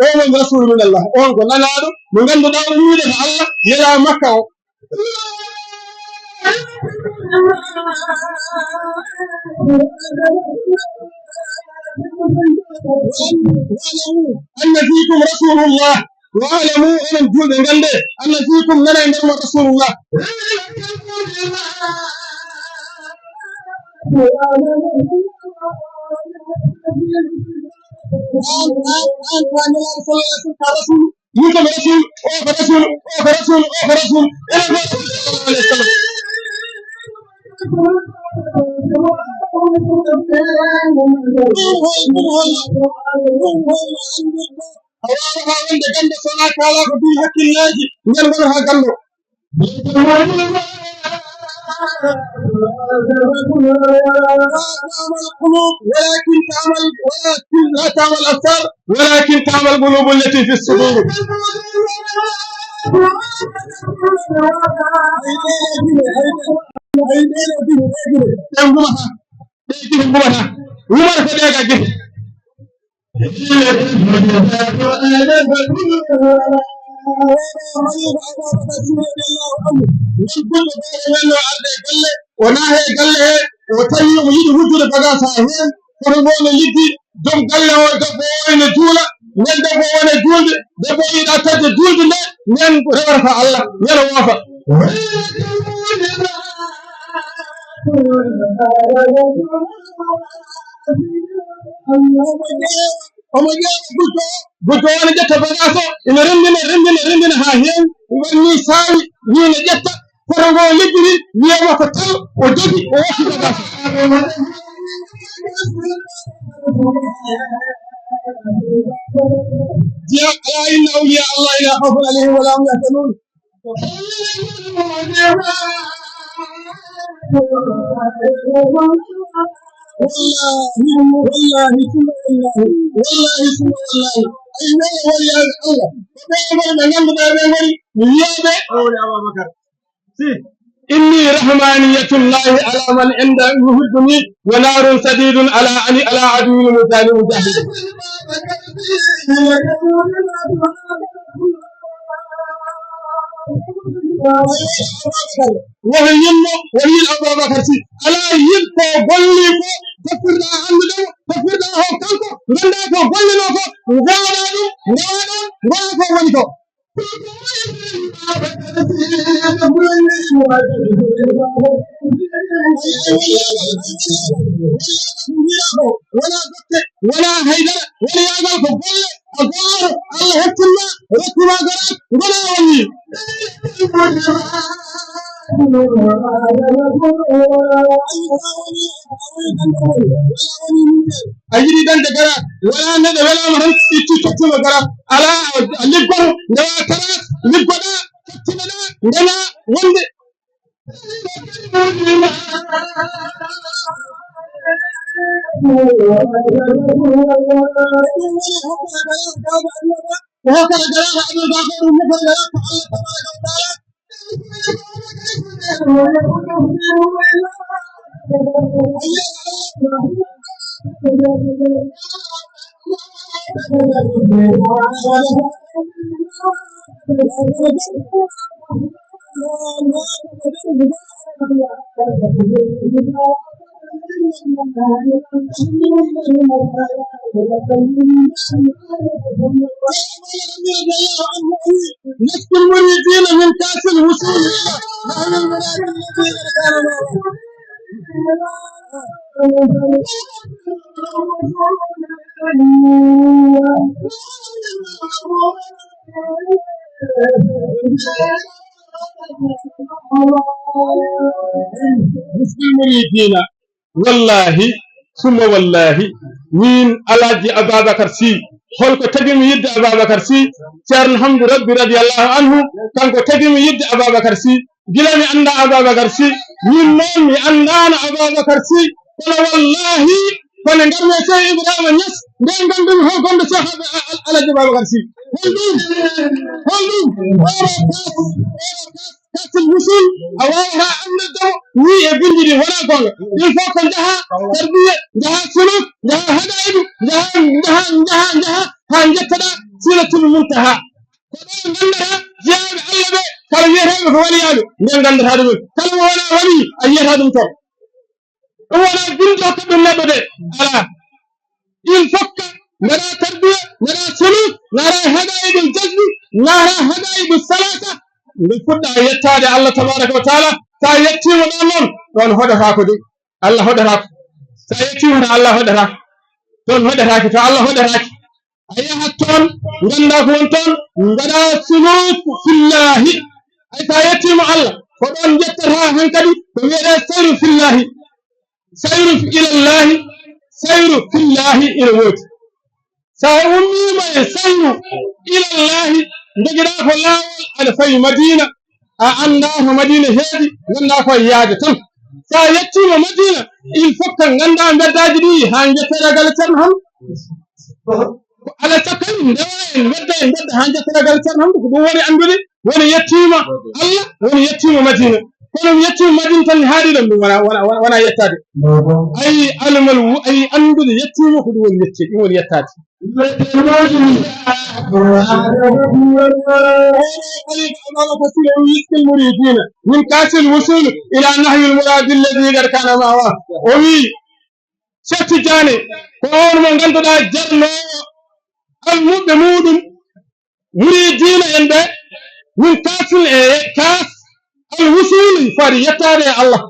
ومن رسول من الله ومن نالو من غند داو يوده الله يلا مكة أن فيكم رسول الله واعلموا أن جود غند أن فيكم من رسول الله يوسف رسول القلوب ولكن لا تعمل الأبصار ولكن تعمل القلوب التي في الصدور. وناهي قال له وتيم يجي وجود بغاسا هين فرمون يجي دم قال له دبو وين جولا من دبو وين جول دبو إذا تجد جول من رفع الله من وافق قلت وانا جت بغاسا إن رندنا ها هين وني ساوي ني جت فرغو لجري يما فتل وجدي ووحي بغاسا يا إن أولياء الله لا خوف عليهم ولا هم يحزنون. والله ثم والله أين ولي الله إني رحمانية الله على من عنده يهدني ونار سديد على عدو المجاهد وهي أبو بكر على يلقى بليكو تفرد عنده تفرد هو كلكو غنداكو بلينوكو غادو وليكو ولا هيدا ولا يعقلكو بل أقول الله هكذا ركما قرأت ولا ولي أجري دان دكرا ولا ند ولا مرن تيجي مكرا على لبكو نوا كرا لبكودا تيمنا نلا وند وهكذا جلال عبد الباقر ومفر جلال الله نسك المريدين من كاس الوصول نحن المراد الذين نسك المريدين والله ثم والله من ألاجي أبا بكر سي holko tagimi yidde Ababakar Sy ceerno Hamdou Rabbi radiyallahu anhu kanko tagimi yidde Ababakar Sy gila mi anda Ababakar Sy min noon mi andano Ababakar Sy kono wallahi kono garmi Cheikh Ibrahima Niass nden gandumi ho gonɗo Cheikh Alaji Ababakar Sy holɗum kasul wusul a wawata anndado ni e bindi ɗi wona gonga il faut ko jaha tarbiya jaha suluk jaha haɗaydu jaha ha jettoɗa siratul muntaha ko ɗo gandata jeyaɓe Allah ɓe kala wiyeteɓe ko waliyaɓe nden gandata ɗumen kala mo wona wali a yiyata ɗum toon ɗum wona bindi hokka ɗum neɗɗo de ala il faut que gaɗa tarbiya gaɗa suluk gara haɗaydul jazbi gara haɗaydu salata nde fuɗɗa yettade Allah tabaraka wa taala sa yettima ɗon noon ɗon hoɗatako de Allah hoɗatako sa yettima to Allah hoɗatako toon hoɗataki to Allah hoɗataki a yahat toon ganda ko won toon gaɗa suluk fillahi ay sa yettima Allah ko ɗon jettata han kadi ko wiyeɗe sayru fillahi sayru ilallahi sayru fillahi ina wooti sa ummima e sayru ilallahi ndegiɗa ko laawol aɗa fayi Madina أنها مدينة هذه غندا كو ياade tan sa yettima Madina il faut que ganda beddaji ɗi ha jetteragal ceerno ham ala takkan bedda ha jetteragal ceerno ham ko ɗum woni andude woni yettima Allah woni yettima Madina kono yettima Madina tan haaɗi ɗum wona yettade ay almal ay andude yettima ko ɗum woni yetti ɗum woni yettade المريدين من كاس الوصول الى نهي المراد الذي قد كان معه وي ستجاني كون من غندنا جرنا المؤمنون مريدين عند من كاس الوصول فريتاري الله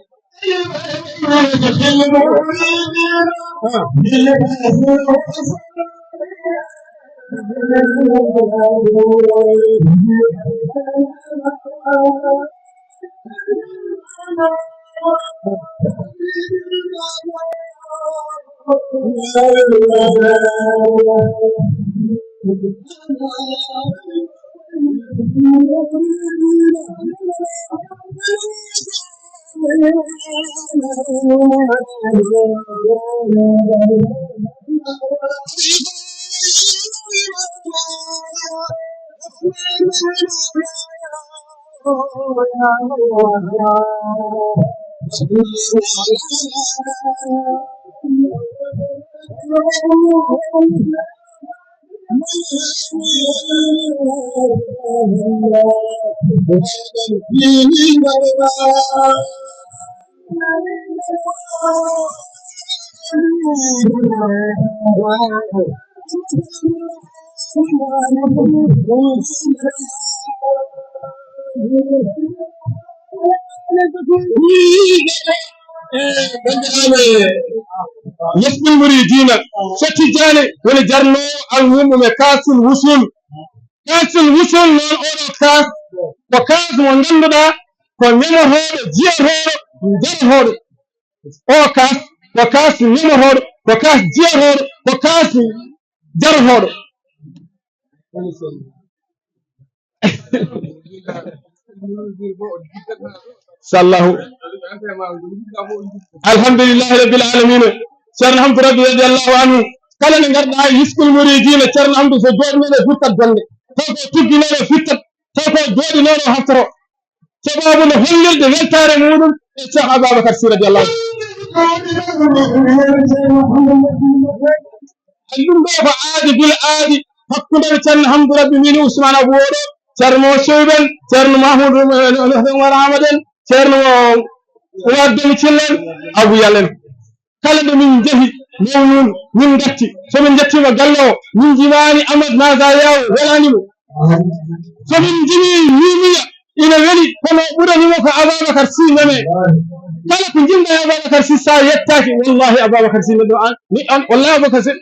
يسمى المريدين ستجاني ولجرنو المهم كاس الوصول كاس الوصول نون أورو كاس وكاس وندندا كنيمو هور جير هور جر هور أو كاس وكاس نيمو هور وكاس جير هور وكاس جر هور sallahu alhamdulillahi rabbil alamin ceerno hamdu rabbi radiyallahu anhu kala ne garɗa hiskul muridina ceerno hamdu so joɗinoɗo futtat gonɗe taw ko tugginoɗo futtat taw ko joɗinoɗo haftoro sababu no hollirde weltare muɗum e cheikh ababacar sy radiyallahu ɗum ɗo ko aadi bil aadi hakkude ceerno hamdu rabbi min ousmane abou oɗo ceerno Seyben ceerno Mahmoudou Omar Hamaden ceerno Wadde Cillen Abou Yallen kala nde min jehi mawnon min gatti somin jettima galle o min jimani Amadou Naga Yaw welanimo somin jimi yimiya ina weli kono ɓuranimo ko Ababacar Sy nane kala ko jimɗa e Ababacar Sy sa yettaki wallahi Ababacar Sy neɗɗo an ni an wallahi Ababacar Sy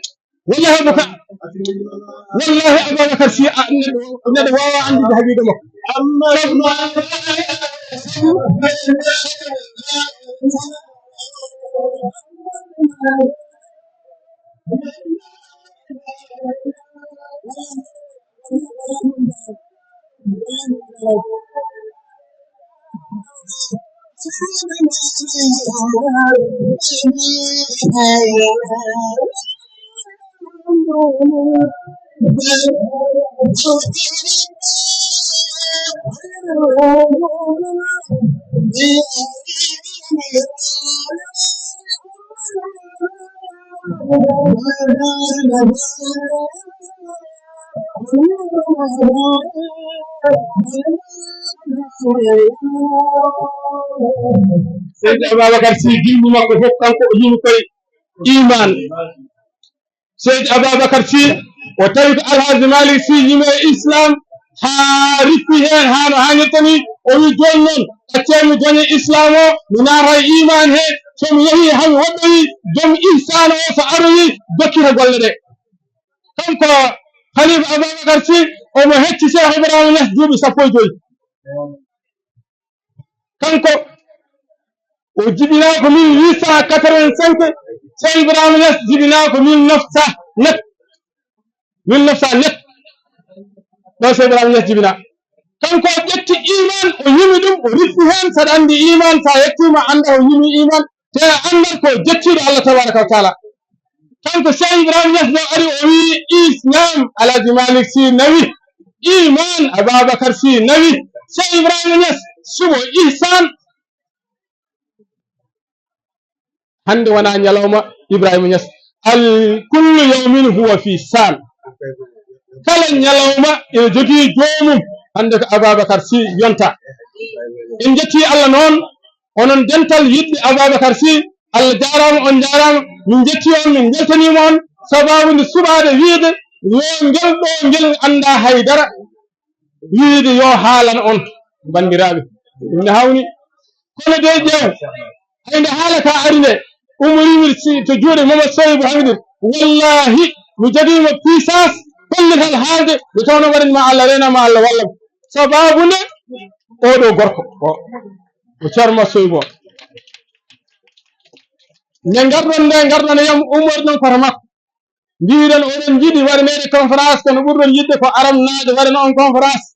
والله أبا بكر شيء ندواء عندي بحقيقة سيد أبا بكر Sy جيم مكو فوق كانكو يم كاي إيمان سيد أبا بكر Sy وترك الحاج مالك Sy يم الإسلام حارفه هانتني ويجونن أتيم جوني إسلامه من نار إيمان هي ثم يهي هم وضعي جم إنسان وفأروي بكر قلده كم كا خليفة أبا بكر Sy وما هتش شيخ إبراهيم يحجوب سفوجي كم كا وجبناه من 1885 شيخ إبراهيم جبناه من نفسه نت لا شيخ إبراهيم جبنا كم كا جت iman o yimi ɗum o rifti hen saɗa andi iman sa yettima anda o yimi iman te andal ko jettiɗo Allah tabaraka wa taala kanko Cheikh Ibrahima Niass ɗo ari o wi islam Alhaji Malick Sy nawi iman Ababacar Sy nawi Cheikh Ibrahima Niass suɓo ihsan hande wona ñalawma Ibrahima Niass al kullu yawmin huwa fi san kala ñalawma ene jogii joomum hande ko Ababacar Sy yonta en jetti Allah noon onon dental yiɗɓe Ababacar Sy Allah jarama on jarama min jetti on min beltanima on sababude suɓade wiide yo ngel ɗo ngel anda haydara wiide yo haalan on bandiraɓe ine hawni kono de ƴeew hayde haala ka ari nde umrimir to juuɗe Mamadou Sow Hamidou wallahi mi joguima puissance pellital haalde mi tawno waɗanma Allah renama Allah wallam sababude oɗo gorko o ceerno Sow nde garɗon e yam ummorde ɗon koto makko mbiɗon oɗon jiiɗi waɗanede conférence kono ɓurɗon yidde ko aramnade waɗana on conférence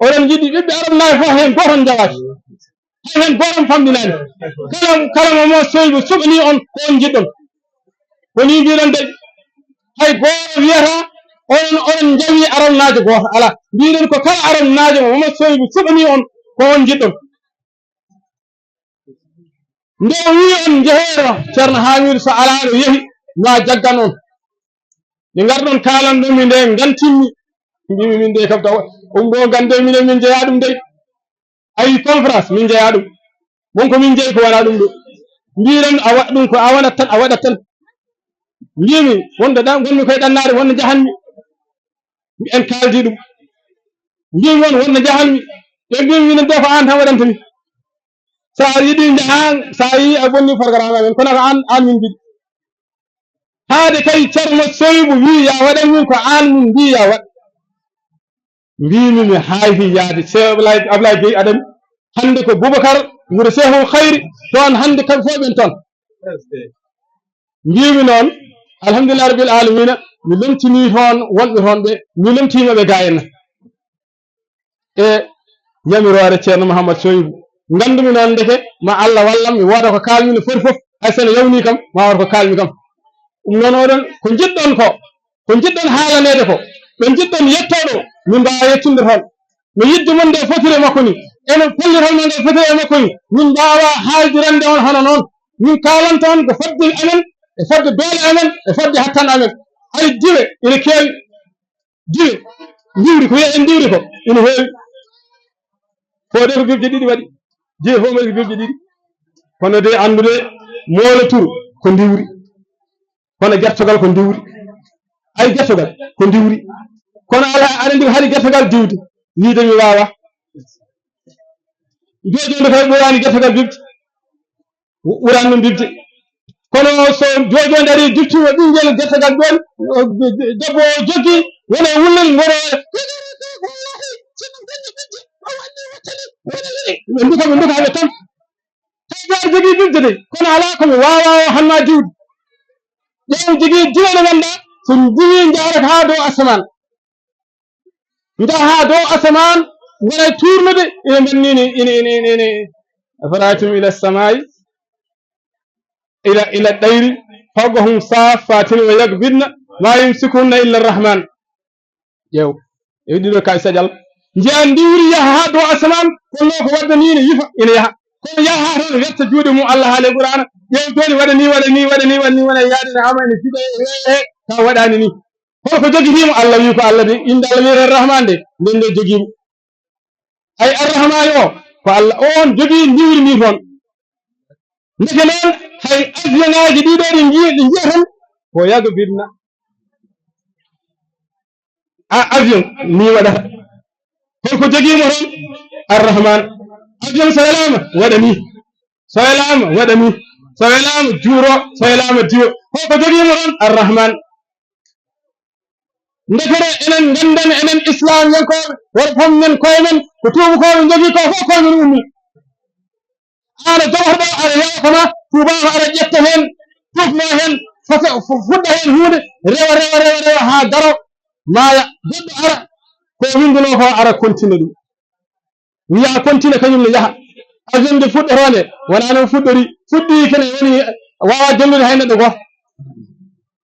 oɗon jiiɗi ɓiɓɓe aramnade fof hen goton jawaki hay hen goton famɗinani kala mo Sow suɓani on ko on jiɗɗon woni mbiɗon de hay goto wiyata oɗon jawi aramnajo goto ala mbiɗon ko kala aramnajo mo Mamadou Sow suɓani on ko on jiɗɗon nde o wi on jeheero ceerno Hamidou so alaɗo yeehi ma jaggan on nde garɗon kalan ɗumi nde gantinmi mbimi min de kam taw ɗo gande minen min jeeya ɗum de ayi conférence min jeeya ɗum wonko min jeeyi ko wona ɗum ɗo mbiɗon a waɗ ɗum ko a waɗat tan a waɗat tan mbimi wonde gonmi koye ɗannade wonno jahanmi en kaldi ɗum mbimi won wonno jahanmi ɓe mbimi minen de ko an tan waɗantami sa yiɗi jahan sa yi a bonni programme amen kono ko an min mbiɗi haade kay ceerno Sow wi ya waɗan min ko an min mbi ya waɗ mbimi mi haahi yaade Cheikh Ablaye Gueye adami hande ko Boubacar wuro Cheikhul Khayri toon hande kamɓe fof ɓen toon mbimi noon alhamdulillah rabbil alamina mi lemtini toon wonɓe toon ɓe mi lemtimaɓe ga henna e yamirore ceerno Mouhamadou Sow gandumi noon ndeke ma Allah wallam mi wooda ko kalmi no foti fof hay sono yawni kam ma wata ko kalmi kam ɗum noon oɗon ko jiɗɗon haalanede ko ɓe jiɗɗon yettoɗo min mbawa yettinde toon no yidde mon nde fotiri e makko ni ene pollitol mon nde fotiri e makko ni min mbawa haaldirande on hono noon min kalanta on ko fodde amen e fodde doole amen e fodde hattan amen ay diwe ene keewi diwe ndiwri ko wiye en ndiwri ko ene heewi fode ko bibje ɗiɗi waɗi diwe fof mari ko bibje ɗiɗi kono de andude moola tour ko ndiwri kono gertogal ko ndiwri ay gertogal ko ndiwri kono ala aɗa andi ko haali gertogal diwde wiide mi wawa jojonde kay ɓurani gertogal bibde ɓurani ɗum bibde kono so jojonde ari diftima ɓinguel gertogal ɗon debbo o joggi wona wullel ngoro ɓe dukaɓe tan tawi jogui bibde de kono ala komi wawa o hanma diwde ƴeew jogui diwe nde ganduɗa so diwi jarat ha dow asaman jaa ha dow asaman gara turnude ina bannini ine afaratum ila samai ila ɗayri hoggahum safatin wa yakbidna ma yumsikunna illa arrahman ƴeew e ɗiɗo kay sadial jiyan ndiwri yaha ha dow asaman kono ko waddanino yifa ina yaha kono yaha ha toon wetta juuɗe mum Allah haale qur'ana ƴeew joni waɗani wona yaadine hama ene fiɗa ka waɗani ni holko joguitimo Allah wi ko Allah de inde Allah wiyete arrahman de nden nde joguimo ay arrahman o ko Allah on jogui ndiwri ndi toon ndeke noon hay avion ngaji ɗiɗo ɗi jiya tan ko yaga bidna avion ni waɗata holko joguimo toon arrahman avion so welama waɗani so welama waɗani so welama juuro so welama diwo holko joguimo toon arrahman ndekere enen ganden enen islam yankoɓe woto fom men koye men ko tubakoɓe jogui ko fof koyemen ummi ana jogotoɗo aɗa yewkoma tubako aɗa ƴetta hen tufno hen fuɗɗa hen hunde rewa ha daro maya goɗɗo ara ko winduno ko ara continue ɗum wiya continue kañum ne yaha avion de fuɗɗorone wona noon fuɗɗori fuɗɗi kene woni wawa dellude hay neɗɗo goto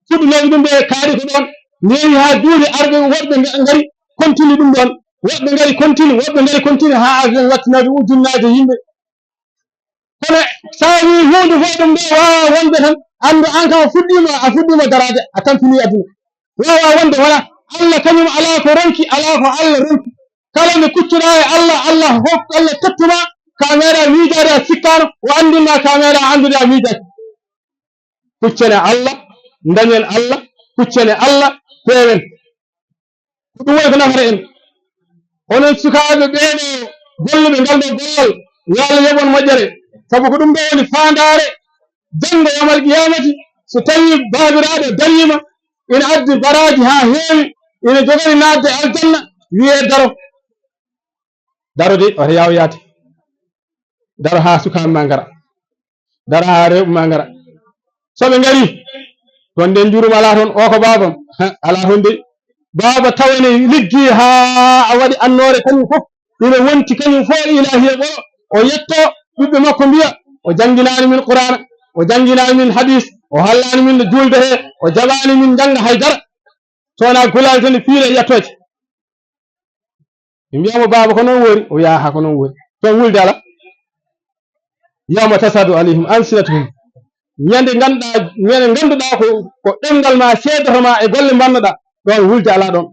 fuɗɗinoɓe ɗum ɓe kaaɗi ko ɗon newi ha duuɗi arɓe woɓɓe ngari continue ɗum ɗon woɓɓe ngari continue ha avion wattinaɓe ujunnaje yimɓe kono sa wi hunde fo ɗum ɗo wawa wonde tan andu an kam a fuɗɗima daraje a tampini aduna wawa wonde wala Allah kañum ala ko ronki ala ko Allah ronki kala nde kuccuɗa e Allah tottuma ka meeɗa miijade a sikkano o andinma ka meeɗa andude a miijaki kuccene Allah dañen Allah kuccene Allah feewen ko ɗum woni ko nafata en onon sukaaɓe ɓeeɗo golluɓe ngal ɗo gollal yo Allah yoɓon moƴƴere sabu ko ɗum ɗo woni faandare janngo yamal qiyamati so tawi baabiraɗo dañima ina addi baraji ha heewi ina jogori naatde aljanna wiye daro de oto yaw yaade daro ha sukaɓe ma ngara daro ha rewɓe ma ngara soɓe ngari ton nden jurum ala toon o ko babam ala toon de baba tawane liggi ha a waɗi annore kañum fof ina wonti kañum fo ilahiya ɓoro o yetto ɓiɓɓe makko mbiya o jangginani min qur'ana o jangginani min hadis o hallani min no julde he o jaɓani min janga haydara sowona gulal tan piire yettoje ɓe mbiyamo baba ko noon wori o yaha ko noon wori toon wulde ala yawma tasadu alayhim alsinatuhum ñande ganduɗa ko ɗemgal ma seedotoma e golle mbannoɗa ɗon wulde ala ɗon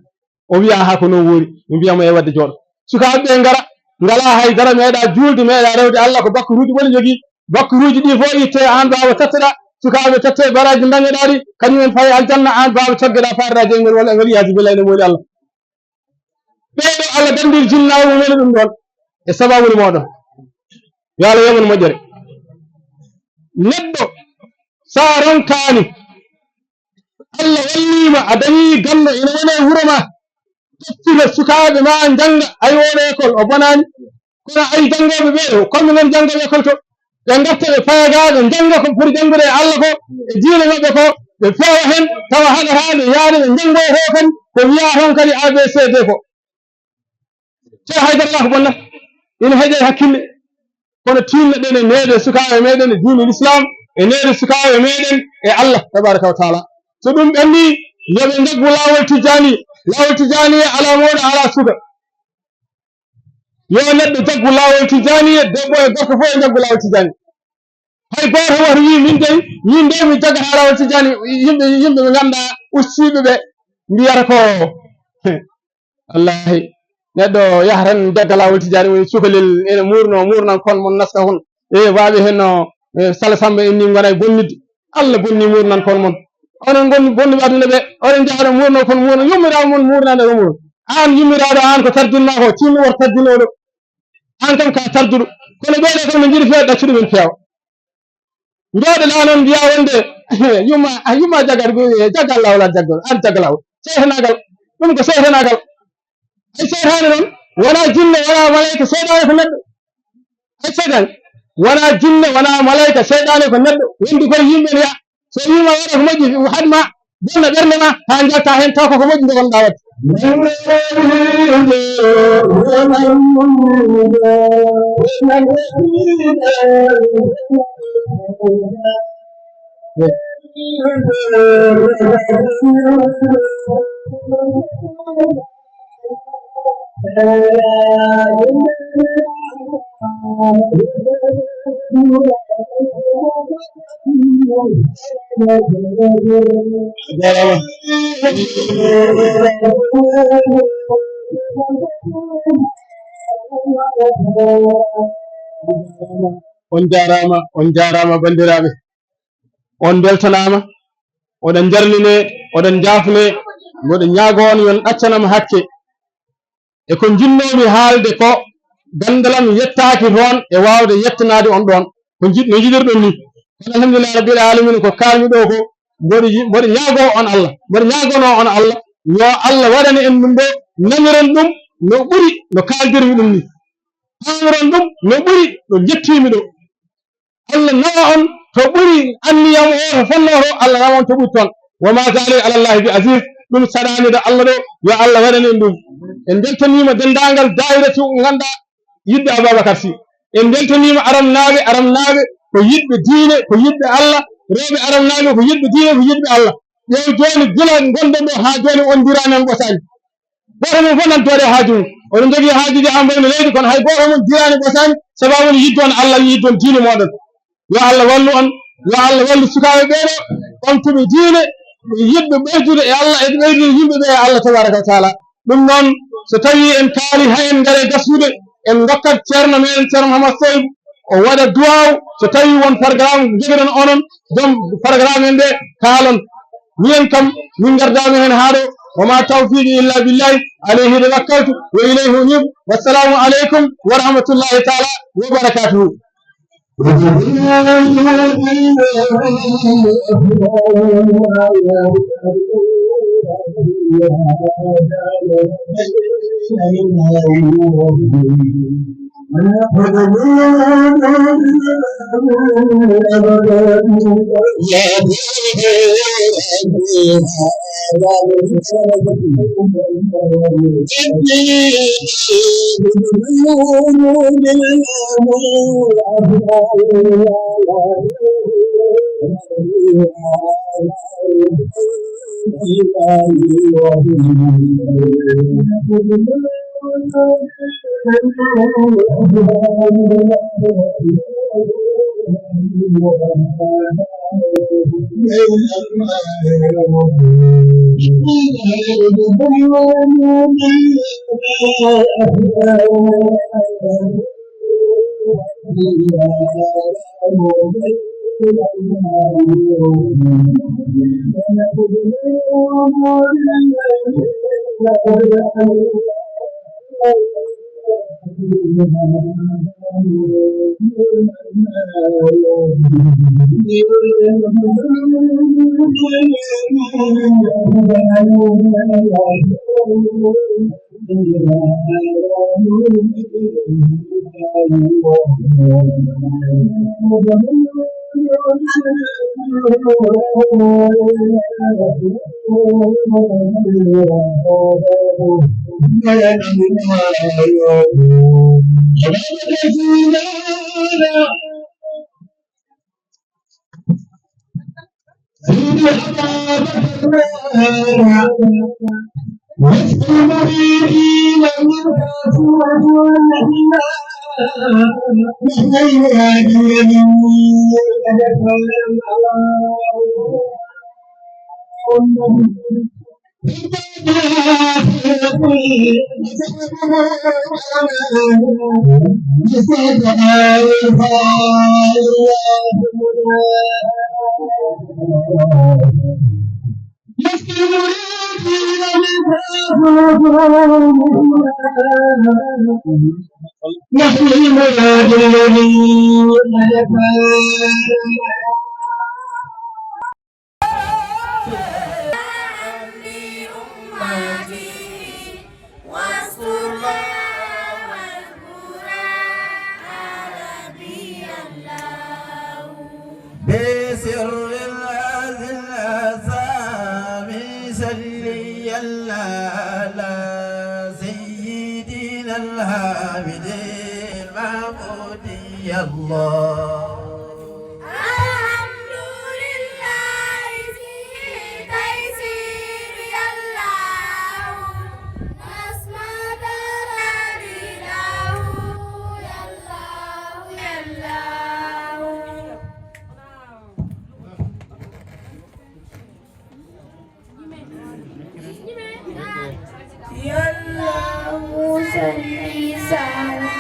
o wiya ha ko noon wori ɓe mbiyamo e wadde jooɗo sukaɓe ɓe ngara ngala haydara meeɗa julde meeɗa rewde Allah ko bakkuruji woni jogui bakkuruji ɗi fo itte an baba tatteɗa sukaɓe tette baraji dañeɗa ɗi kañumen fayi aljanna an baba coggeɗa faarda jeyngol walla ngal yaji billahi ne mooli Allah ɓeɗo Allah dandiri jinnawo woni ɗum ɗon e sababuni moɗon yo Allah yamon moƴƴere neɗɗo sa ronkani Allah wallima a dañi gando ina wone wuuro ma toppita sukaɓe ma janga ay oɗo école o bonani kono ay jangoɓe ɓe comme non jangoɓe école to ɓe gatta ɓe payagaɓe janga ko pour jangude e Allah ko e diine maɓɓe ko ɓe fewa hen tawa haɗataɓe yaade ɓe jango ho kadi ko wiya toon kadi ABCD ko ceerno haydara ko bonnata ina heeƴe hakkille kono tinno ɗen e neede sukaɓe meɗen e diine l'islam e neede sukaɓe meɗen e Allah tabaraka wa taala so ɗum ɓenni yoɓe jaggu lawol tijani ala moɗo ala suka yo neɗɗo jaggu lawol tijani debbo e gorko fof e jaggu lawol tijani hay goto woto wi min de mi jaggata lawol tijani yimɓe ɓe ganduɗa ustiɓe ɓe mbiyata ko wallahi neɗɗo yaha tan jagga lawol tijani woni cukalel ene murnan kon mon naska hon e waɓe henno Sala Samba en ni gona e bonnidde Allah bonni murnan kon mon onon gonni bonnuɓe aduna ɓe oɗon jaaɗo murno kon murno yummiraɗo mon murnade o murno an yummiraɗo an ko tardinma ko tinno woto tardinoɗo an kam ka tarduɗo kono ɓeɗe kam no jiiɗi feewe ɗaccuɗo men feewa jooɗoɗa noon mbiya wonde yumma jaggal lawol an jaggal an jagga lawol seytanagal ɗum ko seytanagal ay seytane noon wona jinne wona malayika seyɗane ko neɗɗo ay seytane wona jinne wona malayika seyɗane ko neɗɗo wondi koye yimɓe ne ya so wima waɗa ko moƴƴi hadma bonna ɓernde ma ha jalta hen taw koko moƴƴi nde gonɗa wadde on jarama bandiraɓe on beltanama oɗon jarline oɗon jafne mboɗo ñaago on yon ɗaccanam hakke e ko jinnomi haalde ko gandalam yettaki toon e wawde yettanade on ɗon ko no jiɗirɗon ni kono alhamdulillah rabbil alamin ko kalmi ɗo ko mboɗo ñaago on Allah mboɗo ñaagono on Allah yo Allah waɗani en ɗum ɗo naniron ɗum no ɓuri no kaldirmi ɗum ni pamiron ɗum no ɓuri no jettimi ɗo Allah nawa on to ɓuri anniyam o to fonnoto Allah nawa on to ɓuri toon wama zalik ala llahi bi aziz ɗum saɗanide Allah ɗo yo Allah waɗani en ɗum en beltanima dendagal dairatu ganduɗa yidɓe Aboubacar Sy en beltanima aramnaɓe ko yidɓe diine ko yidɓe Allah rewɓe aramnaɓe ko yidɓe diine ko yidɓe Allah ƴeew joni gila gonɗon ɗo ha joni on dirani on ɓosani goto mum fof nantoɗe haaju mum oɗon jogui haajuji ha mbayno leydi kono hay goto mum dirani ɓosani sababude yiddon Allah yiddon diine moɗon yo Allah wallu on yo Allah wallu sukaɓe ɓeɗo ɓamtuɓe diine yidɓe ɓeydude e Allah e ɓeydude yimɓeɓe e Allah tabaraka wa taala ɗum noon so tawi en kaali ha en gaare gassude en dokkat ceerno meɗen ceerno Mouhamadou Sow o waɗa duwaw so tawi won programme joguiɗon onon joom programme en ɓe kaalon minen kam min gardama hen haɗo wama tawfiqi illa billahi alayhi tawakkaltu wa ilayhi unib wassalamu aleykum wa rahmatullahi taala wa barakatuhu صلي صلاة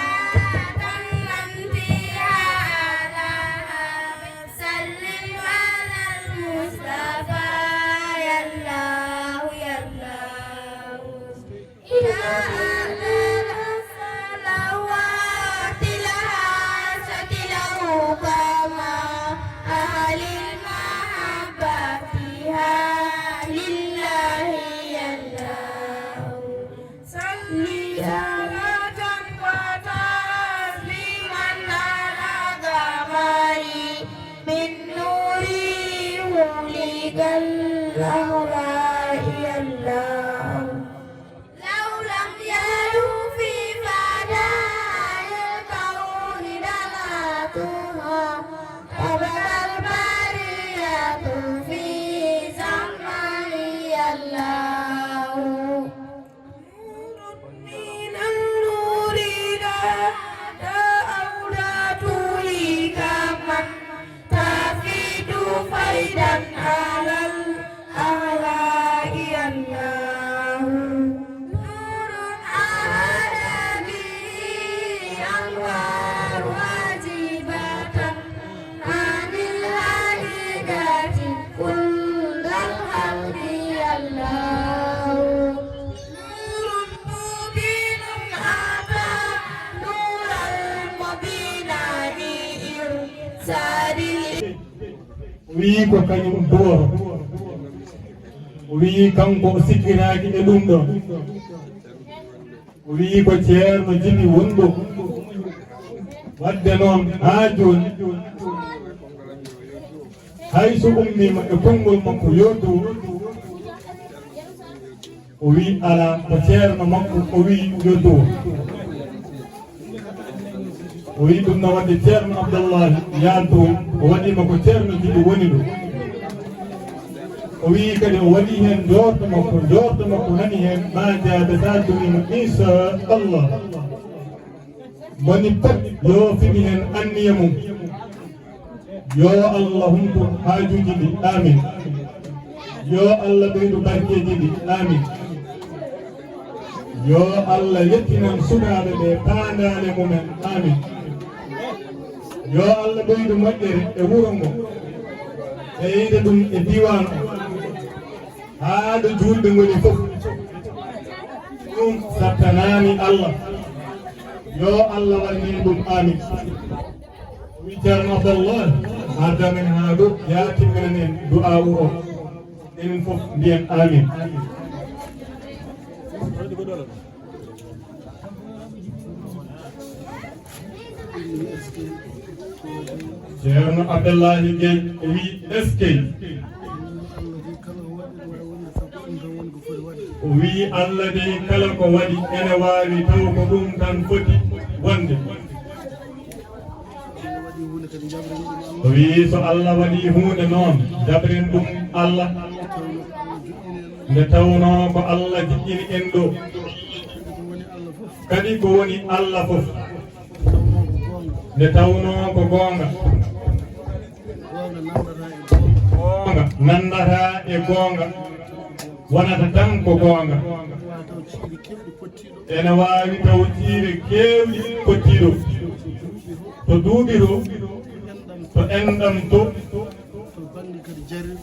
wii ko kañum duwoto o wii kanko o sikkiraaki e ɗum ɗon o wii ko ceerno jiɗi wonɗo wadde noon haa jooni hay so ummima e konngol makko yoddow o wii alaa ko ceerno makko o wii yoddowo o wii ɗum no wadde ceerno Abdallahi yaltoon o waɗima ko ceerno jiɗi woni ɗo o wii kadi o waɗi heen njorto makko nani heen ma jaade sa donima inchallah woni pat yo fiɓi heen anniya mum yo Allah humto haajuji ɗi amin yo Allah ɓeydu barkeji ɗi amin yo Allah yettinan sukaaɓe ɓe paandale mumen amin yo Allah ɓeydu moƴƴere e wuro ngo e yide ɗum e diwan o haa ɗo julɓe ngoni fof ɗum sattanani Allah yo Allah walnin ɗum amin wi ceerno Abdallah ardamen haa ɗo yatimminen en du'a o enen fof mbiyen amin ceerno Abdallahi Gueye wi eskey o wi Allah de kala ko waɗi ene waawi taw ko ɗum tan foti wonde o wi so Allah waɗi hunde noon jabren ɗum Allah nde tawno ko Allah jiɗɗini en ɗo kadi ko woni Allah fof nde tawno ko goonga nandata e goonga wonata tan ko goonga ene waawi taw ciire keewɗi pottiɗo to duuɓiro to enɗam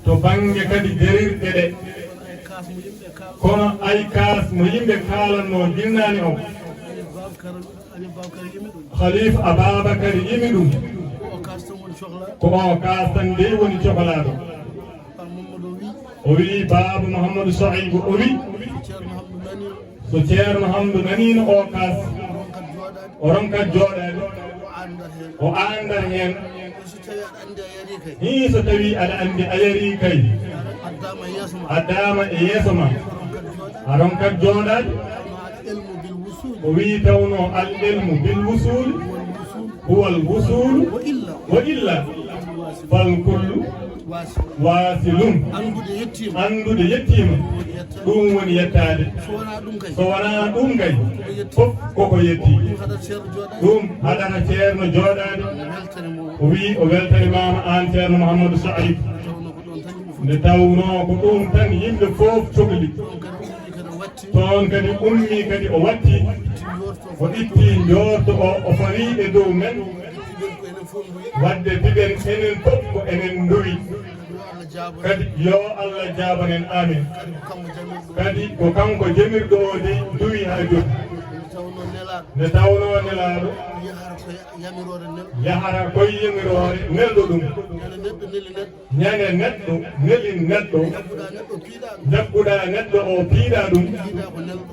to bange kadi jarirɗe ɗe kono ay kaas mo yimɓe kaalanno ginnani o Khalif Ababacar yimi ɗum ko o kaas tan nde woni cohlaɗo o wi Baba Mouhamadou Souaibou o wi so ceerno Hamdou nanino o kaas o ronkat jooɗade o andar hen ni so tawi aɗa andi a yari kay addama e yeeso ma a ronkat jooɗade o wi tawno al ilmu bil wusul huwa al wusul wa illa fal kullu wasilum andude yettima ɗum woni yettade so wona ɗum kay fof koko yetti ɗum haɗata ceerno jooɗade o wi o weltanimama an ceerno Mouhamadou Souaibou nde tawno ko ɗum tan yimɓe fof cohli toon kadi ummi kadi o watti o itti njorto o fawi e dow men wadde diɓen enen fof ko enen ndowi kadi yo Allah jaabanen amin kadi ko kanko jamirɗo o de duwi ha joni nde tawno nelaɗo yahara koye yamirore nelɗo ɗum ñande neɗɗo neli neɗɗo jagguɗa neɗɗo o piiɗa ɗum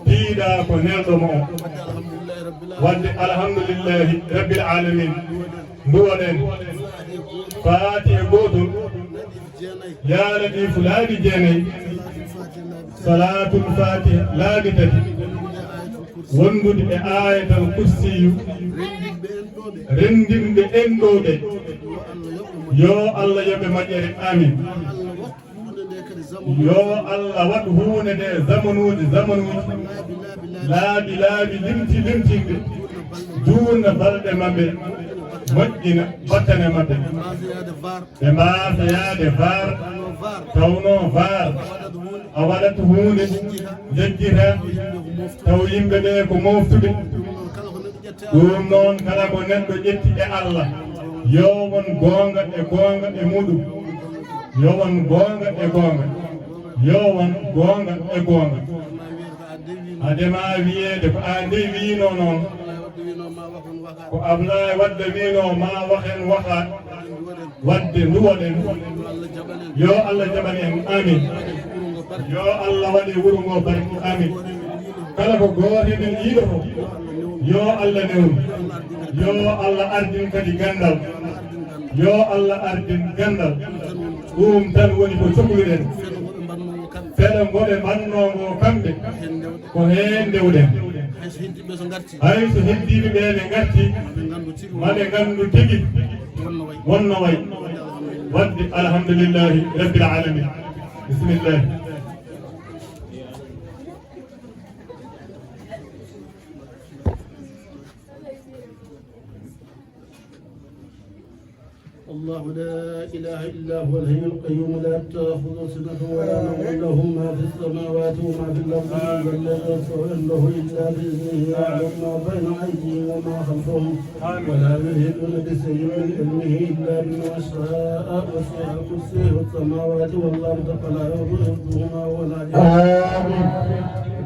piiɗa ko nelɗo mo o wadde alhamdulillahi rabbil alamin nduwoɗen faati e gotol ya latif laabi jeenayyi salatul fatiha laabi tati wondude e ayatal kursiyu rendimɓe en ɗo ɓe yo Allah yoɓe moƴƴere amin yo Allah waɗ hunde nde zamanuji laabi limtinɓe juurna balɗe mabɓe moƴƴina battane mabɓe ɓe mbasa yaade VAR tawno VAR a waɗat hunde jejjita taw yimɓe ɓe ko moftude ɗum noon kala ko neɗɗo ƴetti e Allah yo won goonga e muɗum yo won goonga e goonga yo won goonga e goonga adema wiyeede ko an nde wiino noon ko Ablaye Wadde wiino ma wahen waha wadde nduwoɗen yo Allah jaɓan en amin yo Allah waɗe wuro ngo barke amin kala ko gooteɗen yiiɗo fof yo Allah newnu yo Allah ardin kadi gandal yo Allah ardin gandal ɗum tan woni ko cohluɗen feɗo ngoɓe mbannogo kamɓe ko heen ndewɗen hay so heddiɓe ɓene garti maɓe gandu tigui wonno way wadde alhamdulillahi rabbil alamin bisimillah الله لا إله إلا هو الحي القيوم لا تأخذ سنة ولا نوم له ما في السماوات وما في الأرض من لا يشفع عنده إلا بإذنه يعلم ما بين أيديهم وما خلفهم ولا يحيطون بشيء من علمه إلا بما شاء وسع كرسيه السماوات والأرض فلا يضرهما ولا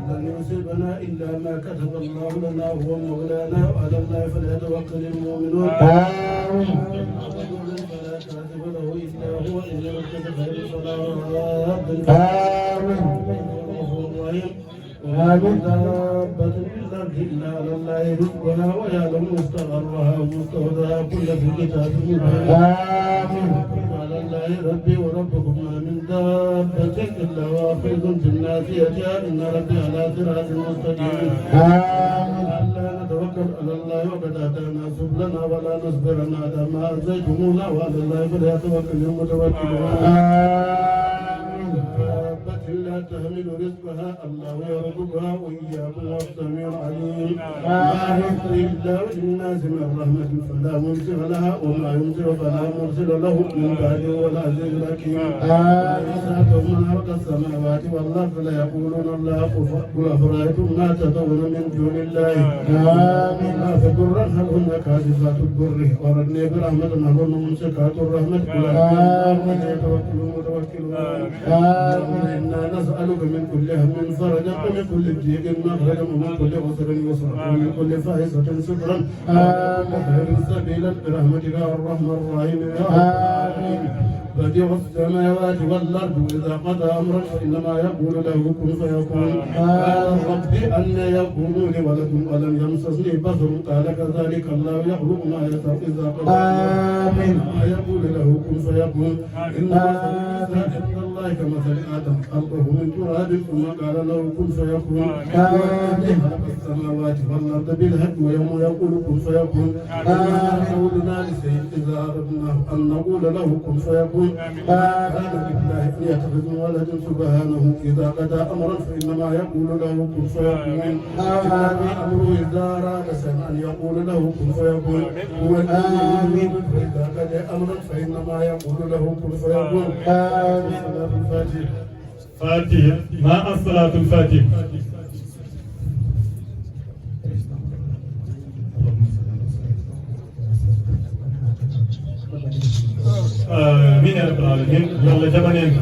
لن يصيبنا إلا ما كتب الله لنا هو مولانا وعلى الله فليتوكل المؤمنون فلا كاتب له إلا هو إن يرتد خير فلا راد وما من دابة في الأرض إلا على الله رزقها ويعلم مستقرها ومستودعها كل في كتاب مبين وعلى الله ربي وربكم ما من دابة إلا واخذ في الناسية إن ربي على صراط مستقيم ألا نتوكل على الله وقد هدانا سبلنا ولا نصبرن على ما أتيتمونا وعلى الله فليتوكل المتوكلون لا تحمل رزقها الله يرزقها وإياكم والسميع العليم ما يسر الله للناس من رحمة فلا ممسك لها وما يمسك فلا مرسل له من بعده ولا عزيز حكيم يسألهم من خلق السماوات والأرض ليقولون الله قل أفرأيتم ما تدعون من دون الله لا تضرن هل هن كاشفات الضر وردني برحمة هل هن ممسكات الرحمة كل يتوكلون إنا نسألك من كل هم فرجا ومن كل ضيق مخرجا ومن كل عسر يسرا ومن كل فاحشة سترا وخير سبيلا برحمتك الرحمن الرحيم يا آمين بديع السماوات والأرض إذا قضى أمرا فإنما يقول له كن فيكون قال رب أن يكون لي ولد ولم يمسسني بشر قال كذلك الله يخلق ما يشاء إذا قضى آمين ما يقول له كن فيكون إن الله كمثل آدم خلقه من تراب ثم قال له كن فيكون خلق السماوات والأرض بالحق ويوم يقول كن فيكون قولنا لشيء إذا أردناه أن نقول له كن فيكون كان بالله أن يتخذ ولد سبحانه إذا قضى أمرا فإنما يقول له كن فيكون أمره إذا أراد شيئا أن يقول له كن فيكون هو الذي فإذا قضى أمرا فإنما يقول له كن فيكون فاتحة مع الصلاة الفاتحة آمين يا رب العالمين يلا جبنين